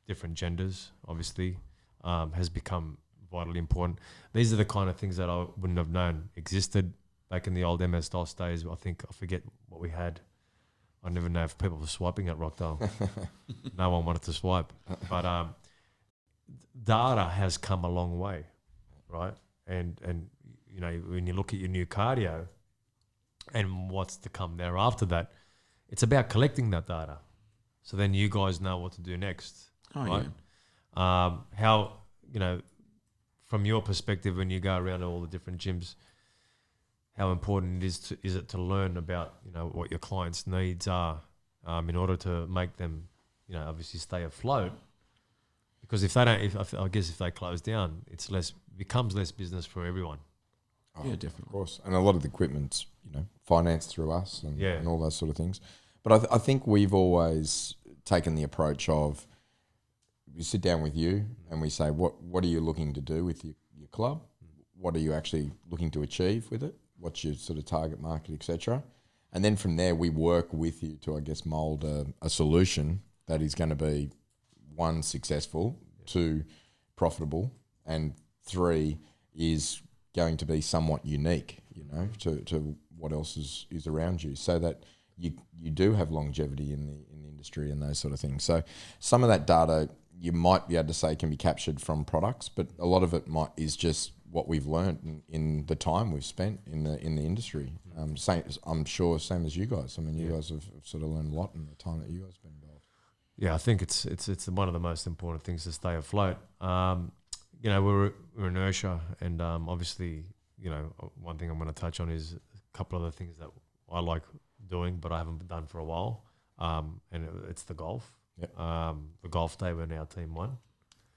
different genders, obviously, has become vitally important. These are the kind of things that I wouldn't have known existed back in the old MS-DOS days. I forget what we had. I never know if people were swiping at Rockdale. No one wanted to swipe. But data has come a long way. right? And you know, when you look at your new cardio and what's to come there after that, it's about collecting that data. So then you guys know what to do next, right? How, you know, from your perspective, when you go around to all the different gyms, how important is it to learn about, you know, what your clients' needs are, in order to make them, you know, obviously stay afloat. Because if they don't, I guess if they close down, it's becomes less business for everyone. Oh, Yeah, definitely. Of course. And a lot of the equipment's, you know, financed through us and, Yeah. and all those sort of things. But I think we've always taken the approach of, we sit down with you and we say, what are you looking to do with your club? What are you actually looking to achieve with it? What's your sort of target market, etc. And then from there, we work with you to, I guess, mould a solution that is going to be, 1, successful, 2, profitable, and 3, is going to be somewhat unique, you know, to what else is around you, so that you do have longevity in the industry and those sort of things. So some of that data you might be able to say can be captured from products, but a lot of it is just what we've learned in the time we've spent in the industry. I'm sure same as you guys. I mean, you guys have sort of learned a lot in the time that you guys have been involved. Yeah, I think it's one of the most important things to stay afloat. You know, we're inertia, and obviously, you know, one thing I'm going to touch on is a couple of the things that I like doing, but I haven't done for a while, and it's the golf. Yep. The golf day when our team won.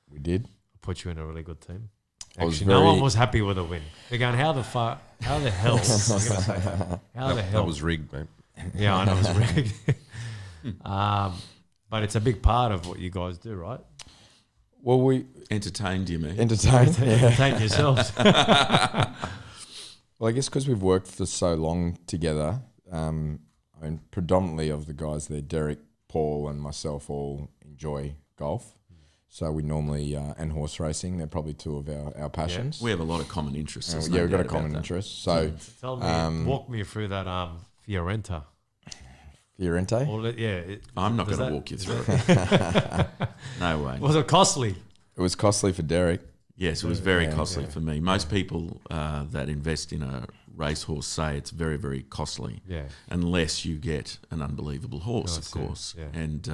We did. I put you in a really good team. I was Actually, no one very- was happy with the win. They're going, how the hell? I'm going to say that. How the hell? That was rigged, mate. Yeah, I know it was rigged. But it's a big part of what you guys do, right? Well, we Entertained you, man. entertained. Yeah. Take yourselves. Well, I guess because we've worked for so long together, I mean, predominantly of the guys there, Derek, Paul, and myself all enjoy golf. So we normally, and horse racing, they're probably 2 of our passions. We have a lot of common interests. there's Yeah, no we've got a doubt about common that. interest. So, Tell me, walk me through that Fiorenta. Fiorente? Or I'm not does going to that- walk you through it. No way. Was it costly? It was costly for Derek. Yes, it was very Yeah, costly for me. Most people that invest in a racehorse say it's very, very costly. Yeah. Unless you get an unbelievable horse, That's of course. it, yeah. And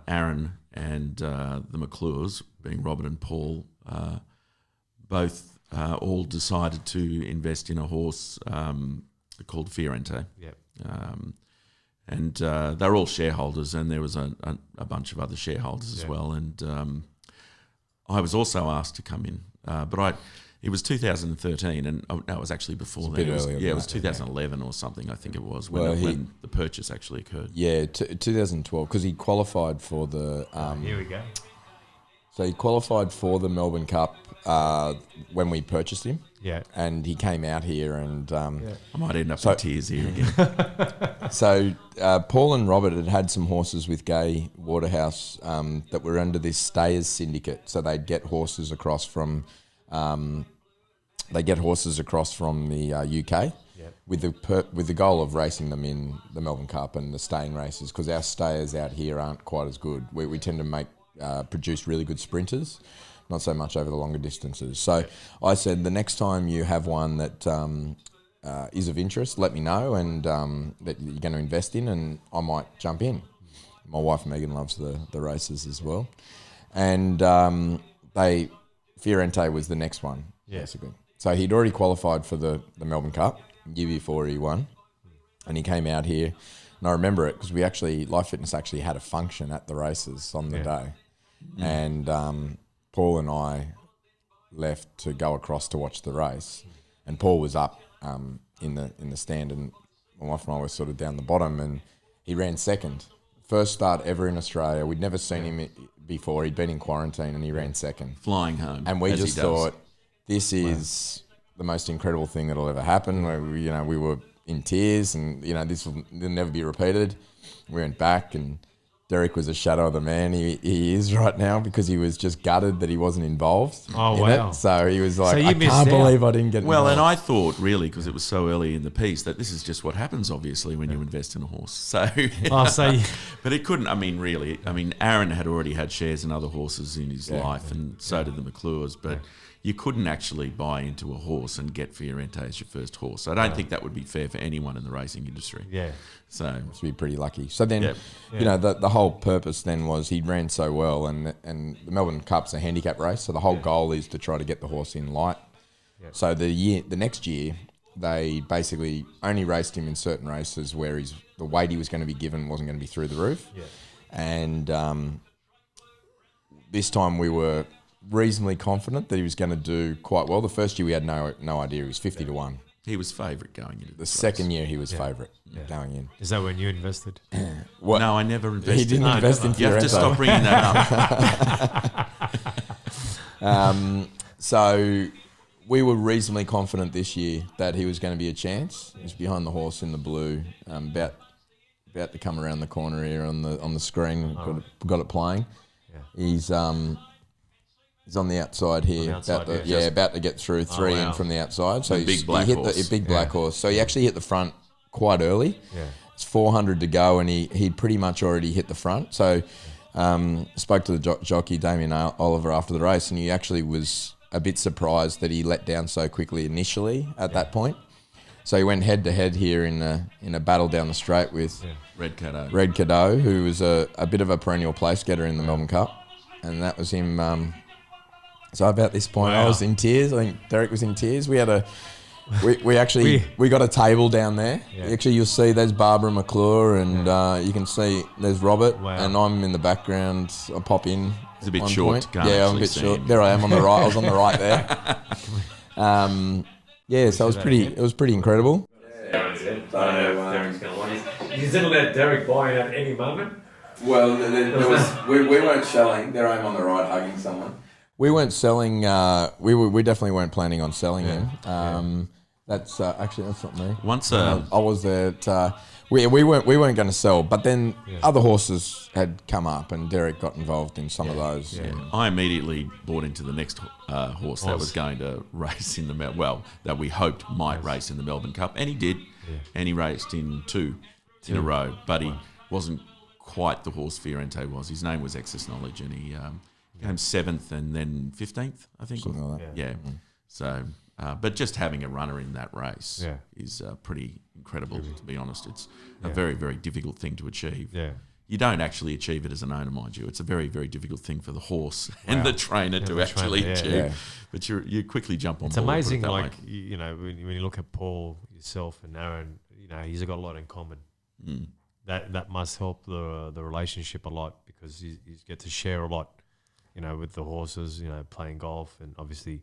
Aaron and the McClures, being Robert and Paul, both all decided to invest in a horse called Fiorente. Yeah. And they're all shareholders, and there was a bunch of other shareholders as Yeah. well. And I was also asked to come in, but it was 2013, and no, it was actually before It's a that. bit It was, earlier yeah, than it was that, 2011 or something, I think it was, when, Well, when the purchase actually occurred. Yeah, 2012, because he qualified for the... Here we go. So he qualified for the Melbourne Cup when we purchased him, Yeah. and he came out here and... I might end up So- in tears here again. So Paul and Robert had some horses with Gay Waterhouse that were under this stayers syndicate. So they'd get horses across from the UK Yep. with the goal of racing them in the Melbourne Cup and the staying races, because our stayers out here aren't quite as good. We tend to produce really good sprinters, not so much over the longer distances. So I said, the next time you have one that is of interest, let me know, and that you're going to invest in, and I might jump in. My wife Megan loves the races as well, and Fiorente was the next one, basically. So he'd already qualified for the Melbourne Cup year before he won, and he came out here, and I remember it because Life Fitness actually had a function at the races on the day, and Paul and I left to go across to watch the race, and Paul was up in the stand, and my wife and I were sort of down the bottom, and he ran second. First start ever in Australia. We'd never seen him before. He'd been in quarantine, and he ran second. Flying home. And we as he just does. thought, this is the most incredible thing that'll ever happen. We were in tears, and this will never be repeated. We went back, and Derek was a shadow of the man he is right now because he was just gutted that he wasn't involved in wow. it. So he was like, you I missed can't out. believe I didn't get Well, involved. and I thought really, because it was so early in the piece, that this is just what happens, obviously, when you invest in a horse. So, but it couldn't. I mean, really. I mean, Aaron had already had shares in other horses in his life, and so did the McClures. But you couldn't actually buy into a horse and get Fiorente as your first horse. I don't think that would be fair for anyone in the racing industry. Yeah. So to be pretty lucky. So then, Yep. you know, the whole purpose then was he ran so well, and the Melbourne Cup's a handicap race. So the whole goal is to try to get the horse in light. Yeah. So the next year, they basically only raced him in certain races where the weight he was going to be given wasn't going to be through the roof. Yeah. And this time we were reasonably confident that he was going to do quite well. The first year we had no idea. He was 50 to 1. he was favourite going into The second year he was favourite going in. Is that when you invested? What? No, I never invested. He didn't invest in You have to Fiorente. stop bringing that up. So we were reasonably confident this year that he was going to be a chance. He's behind the horse in the blue, about to come around the corner here on the screen. Got it playing. Yeah. He's on the outside here, about to get through three in from the outside. So The big black he hit horse. the big black horse. So he actually hit the front quite early. Yeah. It's 400 to go, and he'd pretty much already hit the front. So spoke to the jockey Damien Oliver after the race, and he actually was a bit surprised that he let down so quickly initially at that point. So he went head to head here in a battle down the straight with Red Cato. Red Cadeau, who was a bit of a perennial place getter in the Melbourne Cup, and that was him. So about this point, I was in tears. I think Derek was in tears. We had we actually got a table down there. Yeah. Actually, you'll see there's Barbara McClure, and you can see there's Robert, Wow. and I'm in the background. I pop in. It's a bit on short. point. Can't Yeah, I'm a actually bit see short. him. There I am on the right. I was on the right there. So it was pretty incredible. He's going to let Derek buy in at any moment. Well, we weren't selling. There I am on the right, hugging someone. We weren't selling. We definitely weren't planning on selling him. That's actually that's not me. Once I was there. We weren't going to sell, but then other horses had come up, and Derek got involved in some of those. Yeah. I immediately bought into the next horse that was going to race in the that we hoped might race in the Melbourne Cup, and he did, and he raced in two in a row, but he wasn't quite the horse Fiorente was. His name was Excess Knowledge, and he came 7th and then 15th, I think. Something like that. Yeah. So, but just having a runner in that race Yeah. is pretty incredible, to be honest. It's a very, very difficult thing to achieve. Yeah. You don't actually achieve it as an owner, mind you. It's a very, very difficult thing for the horse and the trainer to the actually trainer, achieve. Yeah. But you quickly jump on It's board. put it amazing, that like, way. you know, when you look at Paul, yourself, and Aaron, you know, he's got a lot in common. That must help the relationship a lot, because you get to share a lot, you know, with the horses, you know, playing golf, and obviously,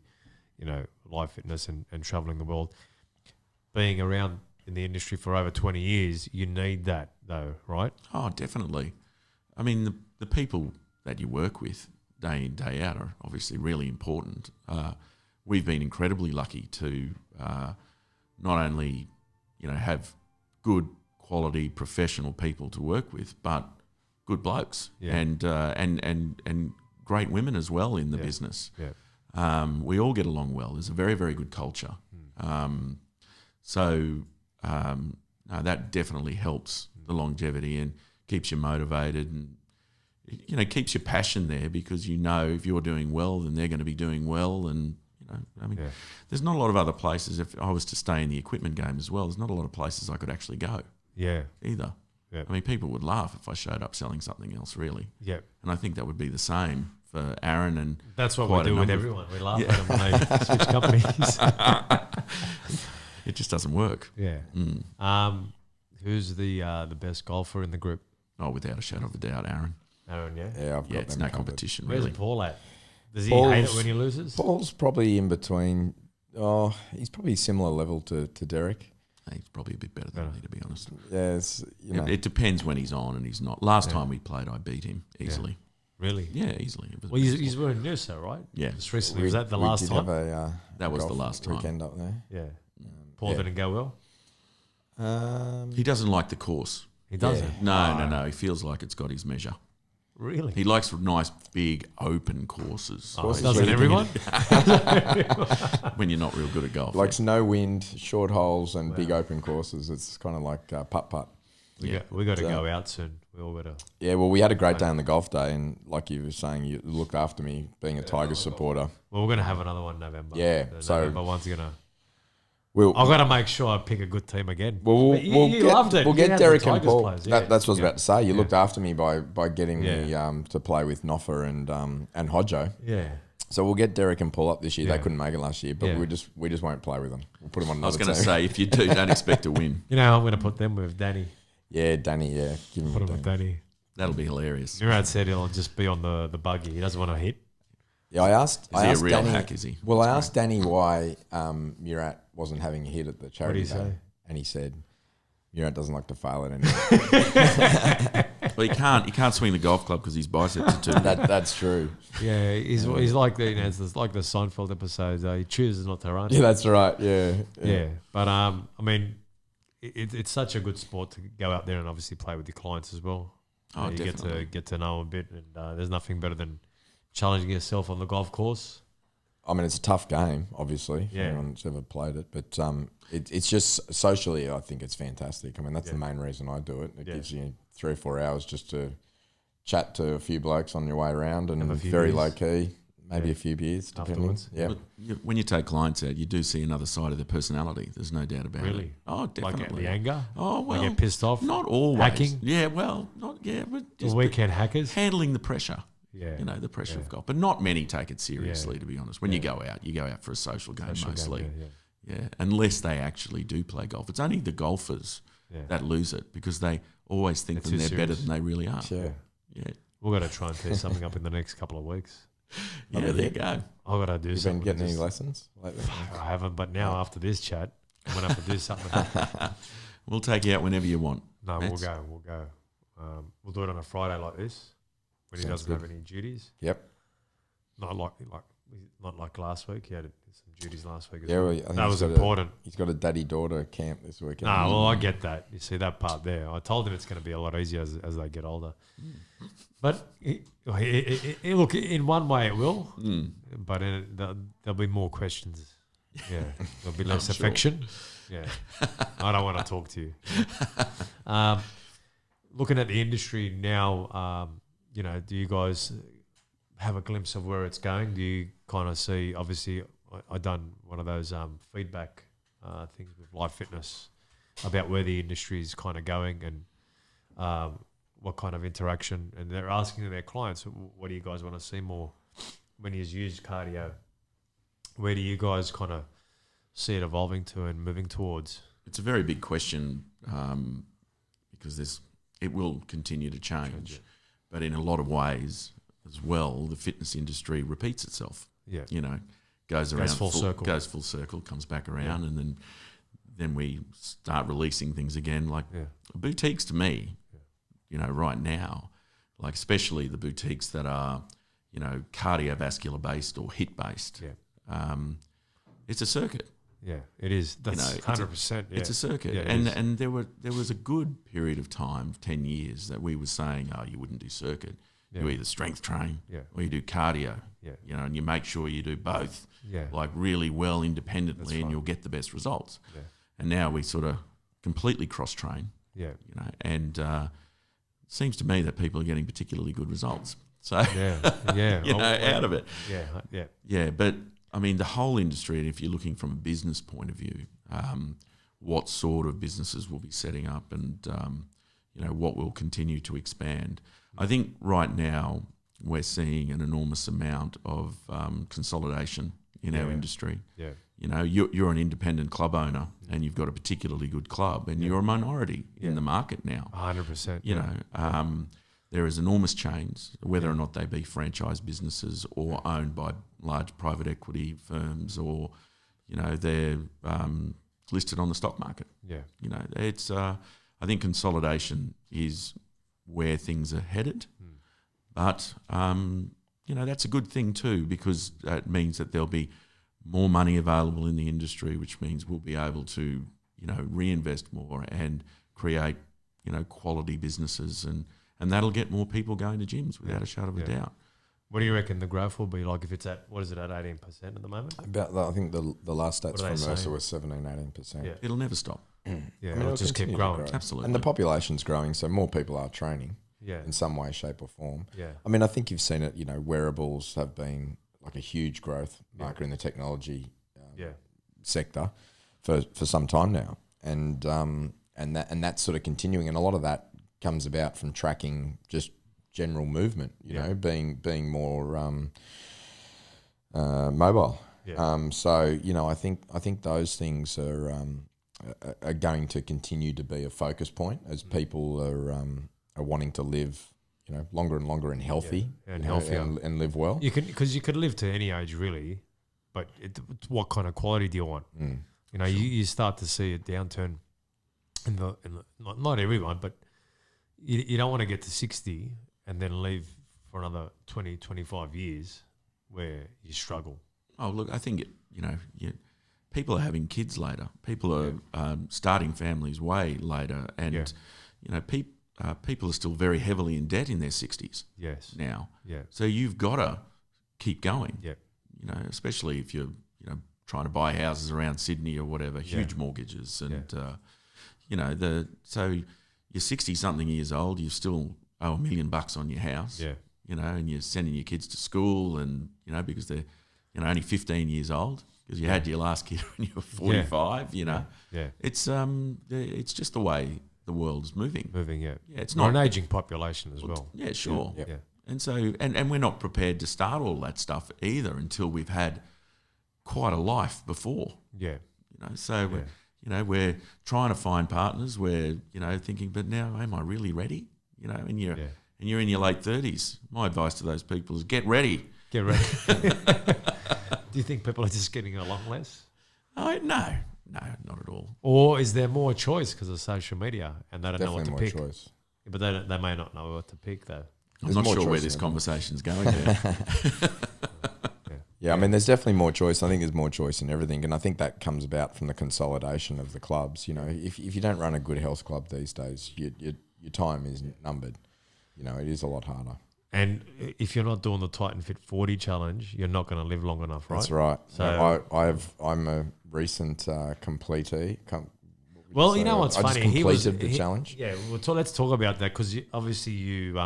you know, live fitness and traveling the world. Being around in the industry for over 20 years, you need that though, right? Oh, definitely. I mean, the people that you work with day in, day out are obviously really important. We've been incredibly lucky to not only, you know, have good quality professional people to work with, but good blokes and great women as well in the business. Yeah. We all get along well. There's a very, very good culture. No, that definitely helps the longevity and keeps you motivated, and you know, keeps your passion there, because you know if you're doing well, then they're going to be doing well. And you know, I mean, there's not a lot of other places. If I was to stay in the equipment game as well, there's not a lot of places I could actually go Yeah. either. Yeah. I mean, people would laugh if I showed up selling something else, really. Yeah. And I think that would be the same for Aaron and That's what we quite a do with number of- everyone. We laugh at them when they switch companies. It just doesn't work. Yeah. Who's the best golfer in the group? Oh, without a shadow of a doubt, Aaron. Aaron, yeah? Yeah, I've got Yeah, it's them no covered. competition, Where's really. Paul at? Does he Paul's- hate it when he loses? Paul's probably in between. Oh, he's probably similar level to Derek. He's probably a bit better than me, to be honest. Yeah, you know. It depends when he's on and he's not. Last time we played, I beat him easily. Really? Yeah, easily. It was Well, he's wearing Noosa, right? Yeah. Just recently. Was that the last did time? Have a, That was the golf last time. weekend up there. Yeah. Paul didn't go well? He doesn't like the course. He doesn't. No. He feels like it's got his measure. Really? He likes nice, big, open courses. Doesn't everyone? When you're not real good at golf. Likes no wind, short holes, and big open courses. It's kind of like putt-putt. We got to go out soon. We all got to. Yeah, well, we had a great day on the golf day, and like you were saying, you looked after me being a Tigers supporter. Well, we're going to have another one in November. Yeah, The so November one's going to. I've got to make sure I pick a good team again. We'll loved it. We'll You get had Derek the and Tigers Paul. players, yeah. That's what I was about to say. You looked after me by getting Yeah. me to play with Noffa and Hodjo. Yeah. So we'll get Derek and Paul up this year. Yeah. They couldn't make it last year, but Yeah. we just won't play with them. We'll put them on I was another going to team. say, if you do, don't expect to win. You know, I'm going to put them with Danny. Yeah, Danny. Yeah, give him Put a him with Danny. Danny. That'll be hilarious. Murad said he'll just be on the buggy. He doesn't want to hit. Yeah, I asked. Is he a real Danny, hack, is he? Well, I asked Danny why Murat wasn't having a hit at the charity What did he day, say? and he said Murat doesn't like to fail at anything. Well, he can't swing the golf club because his biceps are too. That's true. Yeah, he's like the it's like the Seinfeld episodes. He chooses not to run. Yeah, that's right. Yeah. Yeah, but I mean, it's such a good sport to go out there and obviously play with your clients as well. Oh, You definitely. get to know them a bit, and there's nothing better than challenging yourself on the golf course. I mean, it's a tough game, obviously. Yeah. Anyone that's ever played it, but it's just socially, I think it's fantastic. I mean, that's the main reason I do it. It gives you 3 or 4 hours just to chat to a few blokes on your way around, and Have a few very beers. low key, maybe a few beers, depending. Afterwards. Yeah. But when you take clients out, you do see another side of their personality. There's no doubt about it. Really? Oh, Like definitely. the anger. Oh, well. Like get pissed off. Not always. Hacking? Yeah, well, not but The just weekend hackers. handling the pressure. Yeah. You know, the pressure Yeah. of golf. But not many take it seriously, Yeah. to be honest. When you go out for a social game Social game, mostly. yeah. Yeah, unless they actually do play golf. It's only the golfers Yeah. that lose it because they always think They're that too they're better serious. than they really are. Yeah. Yeah, We've got to try and test something up in the next couple of weeks. yeah, there you go. I've got to do You've something. been getting any Just- lessons lately? I haven't, but now after this chat, I'm going to have to do something. We'll take you out whenever you want. No, Mets? we'll go. We'll do it on a Friday like this when he Sounds doesn't good. have any duties. Yep. Not like last week. He had some duties last week as Yeah, well. well, I think That he's was got important. He's got a daddy-daughter camp this weekend. No, well, I get that. You see that part there. I told him it's going to be a lot easier as they get older. But look, in one way it will, but there'll be more questions. Yeah, there'll be less sure. affection. Yeah, I don't want to talk to you. Looking at the industry now, do you guys have a glimpse of where it's going? Do you kind of see? Obviously, I done one of those feedback things with Life Fitness about where the industry is kind of going and what kind of interaction. And they're asking their clients, what do you guys want to see more when you use cardio? Where do you guys kind of see it evolving to and moving towards? It's a very big question because it will continue to change. But in a lot of ways as well, the fitness industry repeats itself. Yeah. You know, goes around full circle. goes full circle, comes back around, and then we start releasing things again. Like boutiques to me, right now, like especially the boutiques that are, cardiovascular based or HIIT based. Yeah. It's a circuit. Yeah, it is. That's 100%. It's a circuit, Yeah, it and is. and there was a good period of time, 10 years, that we were saying, oh, you wouldn't do circuit. Yeah. You either strength train Yeah. or you do cardio. Yeah. And you make sure you do both, Yeah. like really well independently, That's and right. you'll get the best results. Yeah. And now we sort of completely cross train, Yeah. and it seems to me that people are getting particularly good results. So Yeah. Yeah. out of it. Yeah. Yeah. Yeah, but I mean, the whole industry, and if you're looking from a business point of view, what sort of businesses will be setting up and, what will continue to expand. I think right now we're seeing an enormous amount of consolidation in our industry. Yeah. You're an independent club owner and you've got a particularly good club and you're a minority in the market now. 100%. There is enormous chains, whether or not they be franchise businesses or owned by large private equity firms, or they're listed on the stock market. Yeah. It's I think consolidation is where things are headed, but that's a good thing too, because that means that there'll be more money available in the industry, which means we'll be able to reinvest more and create quality businesses, and that'll get more people going to gyms without a shadow of a doubt. What do you reckon the growth will be like if it's at, 18% at the moment? I think the last stats What are from they Mercer saying? was 17-18%. Yeah. It'll never stop. Yeah, I mean, it'll it'll just keep continue to growing. grow. Absolutely. And the population's growing, so more people are training Yeah. in some way, shape or form. Yeah. I mean, I think you've seen it, wearables have been like a huge growth marker in the technology Yeah. sector for some time now. And that's sort of continuing, and a lot of that comes about from tracking just general movement, being more mobile. Yeah. So I think those things are going to continue to be a focus point as people are wanting to live, longer and longer and healthy, and healthier. and live well. Because you could live to any age really, but what kind of quality do you want? You start to see a downturn in the not everyone, but you don't want to get to 60 and then leave for another 20, 25 years where you struggle. Oh, look, I think, people are having kids later. People are starting families way later. And, people are still very heavily in debt in their 60s now. Yeah. So you've got to keep going, Yeah. Especially if you're, trying to buy houses around Sydney or whatever, huge mortgages. And, so you're 60-something years old, you still owe $1 million on your house. Yeah. And you're sending your kids to school and, because they're, only 15 years old because you had your last kid when you were 45, Yeah. It's just the way the world's moving. Yeah. It's We're not an aging population as well. Yeah, sure. Yeah. And so, and we're not prepared to start all that stuff either until we've had quite a life before. Yeah. So we're trying to find partners. We're, thinking, but now am I really ready? And you're in your late 30s. My advice to those people is get ready. Get ready. Do you think people are just getting along less? Oh, no, not at all. Or is there more choice because of social media and they don't know what to Definitely pick? more choice. But they may not know what to pick though. I'm not sure where this conversation's going there. Yeah, I mean, there's definitely more choice. I think there's more choice in everything, and I think that comes about from the consolidation of the clubs. If you don't run a good health club these days, your time is numbered. It is a lot harder. And if you're not doing the Titan Fit 40 challenge, you're not going to live long enough, right? That's right. So I'm a recent completee. Well, you know what's I funny? just completed the challenge. Yeah, let's talk about that because obviously you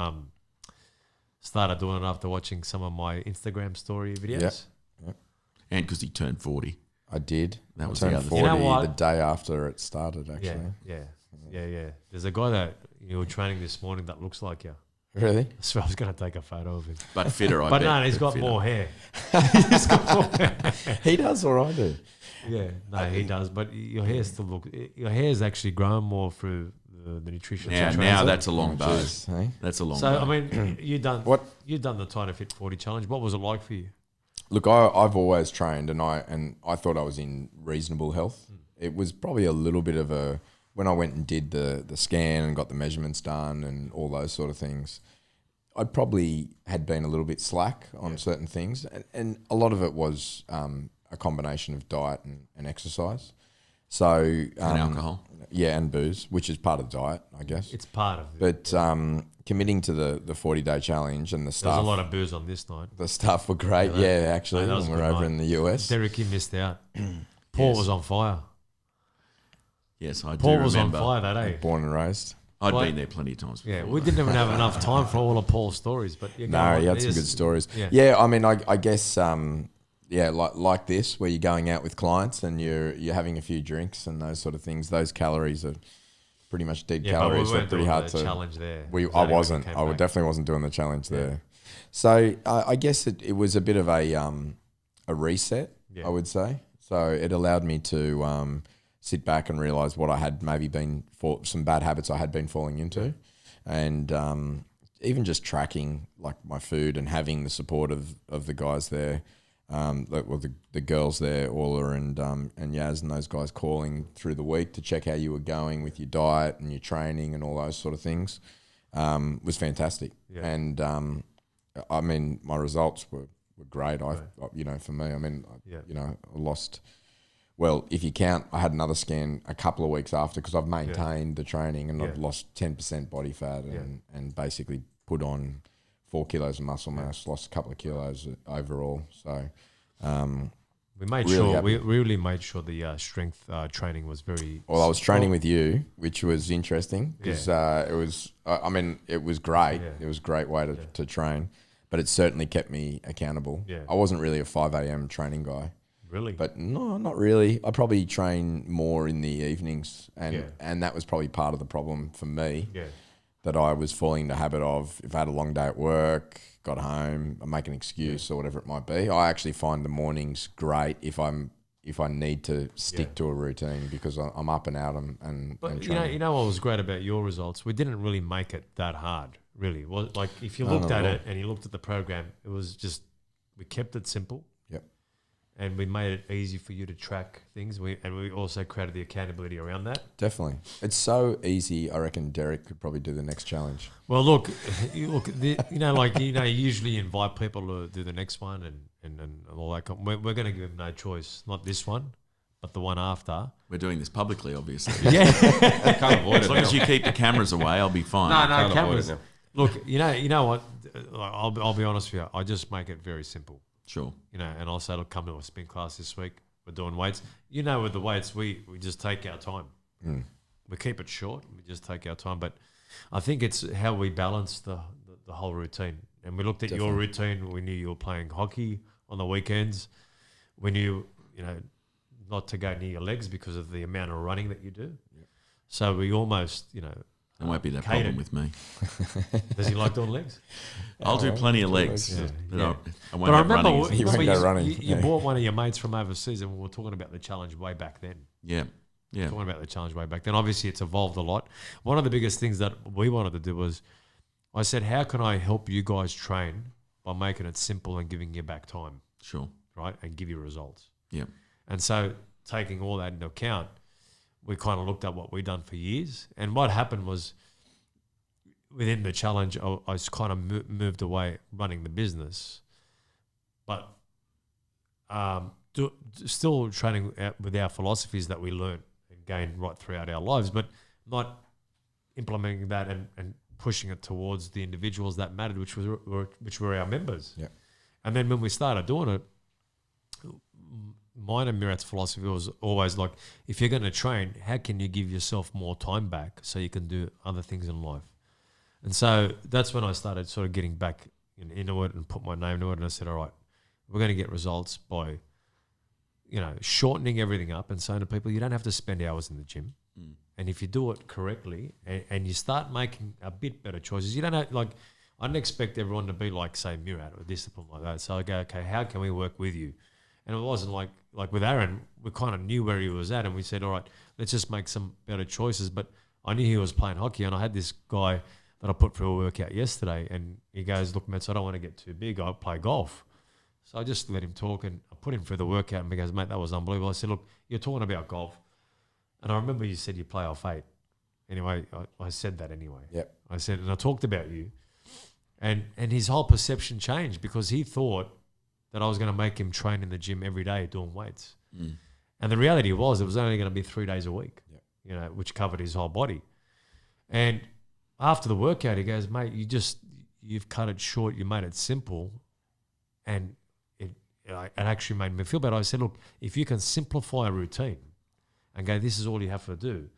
started doing it after watching some of my Instagram story videos. Yep. And because he turned 40. I did. That was turned the other 40 thing. You know what? the day after it started, actually. Yeah. There's a guy that you were training this morning that looks like you. Really? So I was going to take a photo of him. But fitter, I But bet. no, he's But got fitter. more hair. He's got more hair. He does or I do. Yeah, no, he does. But your hair still your hair's actually grown more through the nutrition. Now that's a long bow. Jeez, hey? That's a long So bow. I mean, you've done the Titan Fit 40 challenge. What was it like for you? Look, I've always trained, and I thought I was in reasonable health. It was probably a little bit of a when I went and did the scan and got the measurements done and all those sort of things. I probably had been a little bit slack on certain things, and a lot of it was a combination of diet and exercise. So And alcohol. yeah, and booze, which is part of the diet, I guess. It's part of it. But committing to the 40-day challenge and the There's staff, a lot of booze on this night. the staff were great. Yeah, actually, that was when a we're good over night. in the US. Derek, you missed out. Paul was on fire. Yes, I do Paul was remember. on fire that day. Born and raised. I'd Like- been there plenty of times before. Yeah, we didn't even have enough time for all of Paul's stories, but you No, he had some good stories. Yeah. I mean, I guess, like this, where you're going out with clients and you're having a few drinks and those sort of things. Those calories are pretty much dead Yeah, but we calories. They're weren't pretty doing hard the to. challenge there. I Exactly when we wasn't. came I back. definitely wasn't doing the challenge there. So I guess it was a bit of a reset. Yeah. I would say. So it allowed me to sit back and realize what I had maybe been some bad habits I had been falling into, and even just tracking like my food and having the support of the guys there, the girls there, Orla and Yaz and those guys calling through the week to check how you were going with your diet and your training and all those sort of things, was fantastic. Yeah. And I mean, my results were great. For me, I mean, Yeah. I lost Well, if you count, I had another scan a couple of weeks after because I've maintained the training and I've lost 10% body fat and basically put on 4 kilos of muscle mass, lost a couple of kilos overall. So we made really sure, we happy. really made sure the strength training was very... Well, I was training with you, which was interesting because it was, I mean, it was great. Yeah. It was a great way to train, but it certainly kept me accountable. Yeah. I wasn't really a 5 a.m. training guy. Really? But no, not really. I probably train more in the evenings, and that was probably part of the problem for me. Yeah. That I was falling into habit of if I had a long day at work, got home, I make an excuse or whatever it might be. I actually find the mornings great if I need to stick to a routine because I'm up and out and But training. you know what was great about your results? We didn't really make it that hard, really. Well, like if you looked at it and you looked at the program, it was just, we kept it simple. Yep. And we made it easy for you to track things. We also created the accountability around that. Definitely. It's so easy. I reckon Derek could probably do the next challenge. Well, you usually invite people to do the next one and all that. We're going to give them no choice. Not this one, but the one after. We're doing this publicly, obviously. Yeah. Can't avoid As long as you keep the cameras away, I'll be fine. No, Can't avoid cameras. it now. Look, you know what? I'll be honest with you. I just make it very simple. Sure. And I'll say, look, come to a spin class this week. We're doing weights. With the weights, we just take our time. We keep it short. We just take our time. But I think it's how we balance the whole routine. And we looked at your routine. We knew you were playing hockey on the weekends. We knew, not to go near your legs because of the amount of running that you do. Yep. So we almost, There won't be that catered. problem with me. Does he like doing legs? I'll do plenty of legs. Yeah. But Yeah. I won't But I have remember, running. You won't go running. You brought one of your mates from overseas, and we were talking about the challenge way back then. Yeah. Talking about the challenge way back then. Obviously, it's evolved a lot. One of the biggest things that we wanted to do was, I said, how can I help you guys train by making it simple and giving you back time, Sure. right, and give you results. Yeah. And so, taking all that into account, we kind of looked at what we'd done for years, and what happened was, within the challenge, I kind of moved away running the business, but still training with our philosophies that we learned and gained right throughout our lives, but not implementing that and pushing it towards the individuals that mattered, which were our members. Yeah. And then when we started doing it, mine and Mirat's philosophy was always like, if you're going to train, how can you give yourself more time back so you can do other things in life? And so that's when I started sort of getting back into it and put my name to it. And I said, all right, we're going to get results by, shortening everything up and saying to people, you don't have to spend hours in the gym. And if you do it correctly and you start making a bit better choices, you don't have, I didn't expect everyone to be like, say, Mirat or discipline like that. So I go, okay, how can we work with you? And it wasn't like with Aaron, we kind of knew where he was at and we said, all right, let's just make some better choices. But I knew he was playing hockey and I had this guy that I put through a workout yesterday and he goes, look, Mets, I don't want to get too big. I play golf. So I just let him talk and I put him through the workout and he goes, mate, that was unbelievable. I said, look, you're talking about golf. And I remember you said you play off 8. Anyway, I said that anyway. Yep. I said, and I talked about you. And his whole perception changed because he thought that I was going to make him train in the gym every day doing weights. And the reality was it was only going to be 3 days a week, which covered his whole body. And after the workout, he goes, mate, you've cut it short. You made it simple. And it actually made me feel better. I said, look, if you can simplify a routine and go, this is all you have to do,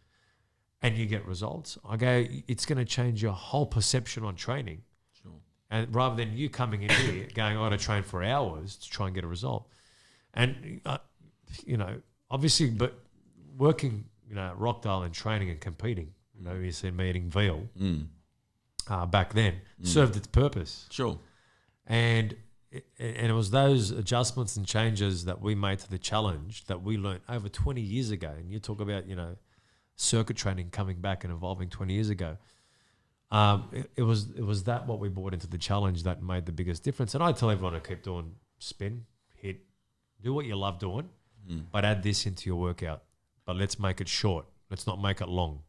and you get results, I go, it's going to change your whole perception on training. Sure. And rather than you coming in here going, I got to train for hours to try and get a result. And, obviously, but working, at Rockdale and training and competing, you see me eating veal back then, served its purpose. Sure. And it was those adjustments and changes that we made to the challenge that we learned over 20 years ago. And you talk about, circuit training coming back and evolving 20 years ago. It was that what we brought into the challenge that made the biggest difference. And I tell everyone to keep doing spin, hit, do what you love doing, but add this into your workout. But let's make it short. Let's not make it long.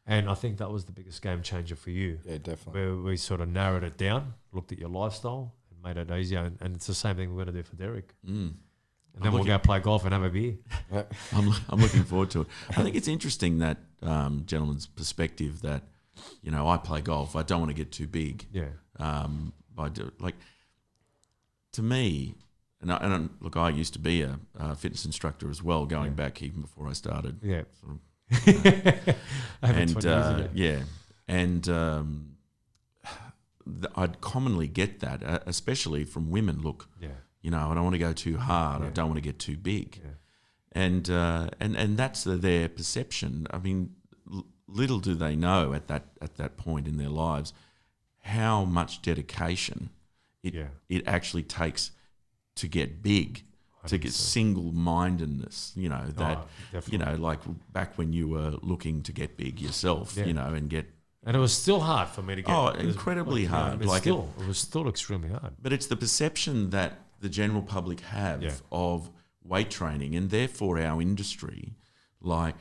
And I think that was the biggest game changer for you. Yeah, definitely. Where we sort of narrowed it down, looked at your lifestyle and made it easier. And it's the same thing we're going to do for Derek. And then we'll go play golf and have a beer. I'm looking forward to it. I think it's interesting that gentleman's perspective that, you know, I play golf. I don't want to get too big. Yeah. To me, look, I used to be a fitness instructor as well, going back even before I started. Yeah. I'd commonly get that, especially from women. Look, you know, I don't want to go too hard. I don't want to get too big, and that's their perception. I mean, little do they know at that point in their lives how much dedication it actually takes to get big, to get single-mindedness. You know you know, like back when you were looking to get big yourself, you know, and get. And it was still hard for me to get. Oh, incredibly hard. It was still extremely hard. But it's the perception that the general public have of weight training, and therefore our industry, like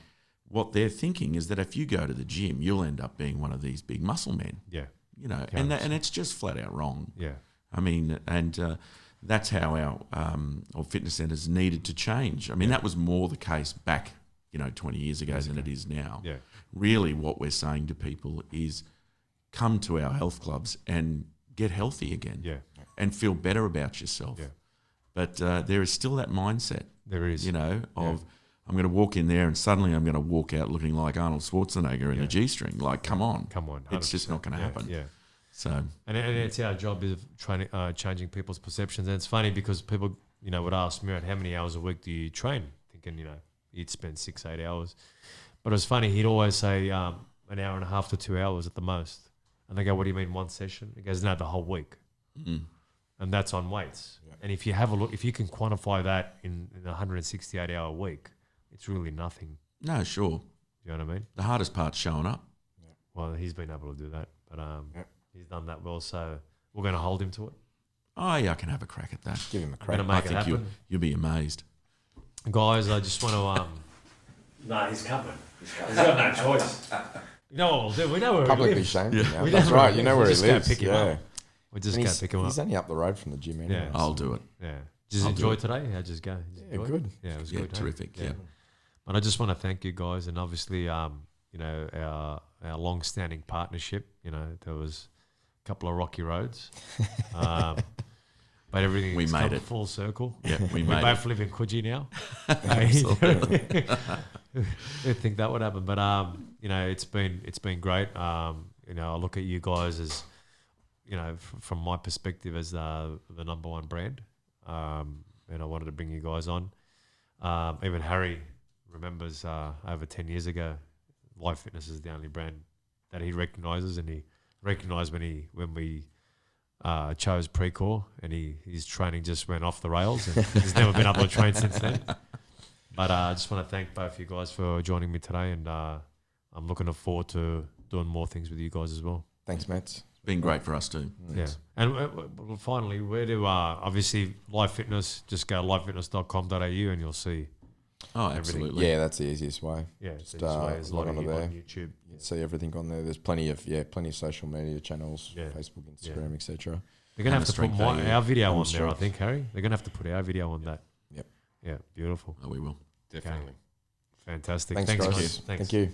what they're thinking is that if you go to the gym, you'll end up being one of these big muscle men. Yeah. You know, and it's just flat out wrong. Yeah. I mean, and that's how our fitness centres needed to change. I mean, that was more the case back, 20 years ago than it is now. Yeah. Really what we're saying to people is come to our health clubs and get healthy again. Yeah. And feel better about yourself. Yeah. But there is still that mindset. There is. I'm going to walk in there and suddenly I'm going to walk out looking like Arnold Schwarzenegger in a G-string. Like, come on. 100%. It's just not going to happen. Yeah. So, and it's our job is training, changing people's perceptions. And it's funny because people, would ask me, how many hours a week do you train? Thinking, he'd spend 6-8 hours. But it was funny. He'd always say an hour and a half to 2 hours at the most. And they go, what do you mean one session? He goes, no, the whole week. mm. And that's on weights. Yeah. And if you have a look, if you can quantify that in a 168-hour week, it's really nothing. No, sure. You know what I mean? The hardest part's showing up. Yeah. Well, he's been able to do that. But he's done that well. So we're going to hold him to it. Oh, yeah, I can have a crack at that. Give him a crack. I think you'll be amazed. Guys, I just want to... No, he's coming. He's got no choice. We know where Publicly he lives. shamed Yeah. him now. That's right. You know where he lives. Pick him up. We just go pick him up. He's only up the road from the gym anyway. Yeah. I'll do it. Yeah. Did you enjoy today? How'd you go? Yeah, good. Yeah, it was Yeah, good. terrific. Yeah. But I just want to thank you guys, and obviously, our long-standing partnership. There was a couple of rocky roads, but everything We made it full circle. Yeah, we We made both live in Coogee now. Absolutely. Didn't think that would happen, but it's been great. I look at you guys as, from my perspective as the number one brand, and I wanted to bring you guys on. Even Harry remembers over 10 years ago, Life Fitness is the only brand that he recognises, and he recognised when we chose Precore, and his training just went off the rails, and he's never been able to train since then. But I just want to thank both you guys for joining me today, and I'm looking forward to doing more things with you guys as well. Thanks, Matt. Been great for us too. Yeah. And finally, where do obviously Life Fitness? Just go to lifefitness.com.au and you'll see. Oh, everything. absolutely. Yeah, that's the easiest way. Yeah, Just there's a lot log of onto on there. YouTube. You see everything on there. There's plenty of social media channels, Yeah. Facebook, Instagram, etc. They're gonna have to put Hammer strength, our video on there, I strength. think, Harry. They're gonna have to put our video on that. Yep. Yeah, beautiful. Oh, we will. Definitely. Fantastic. Thanks, guys. Thanks. Thank you.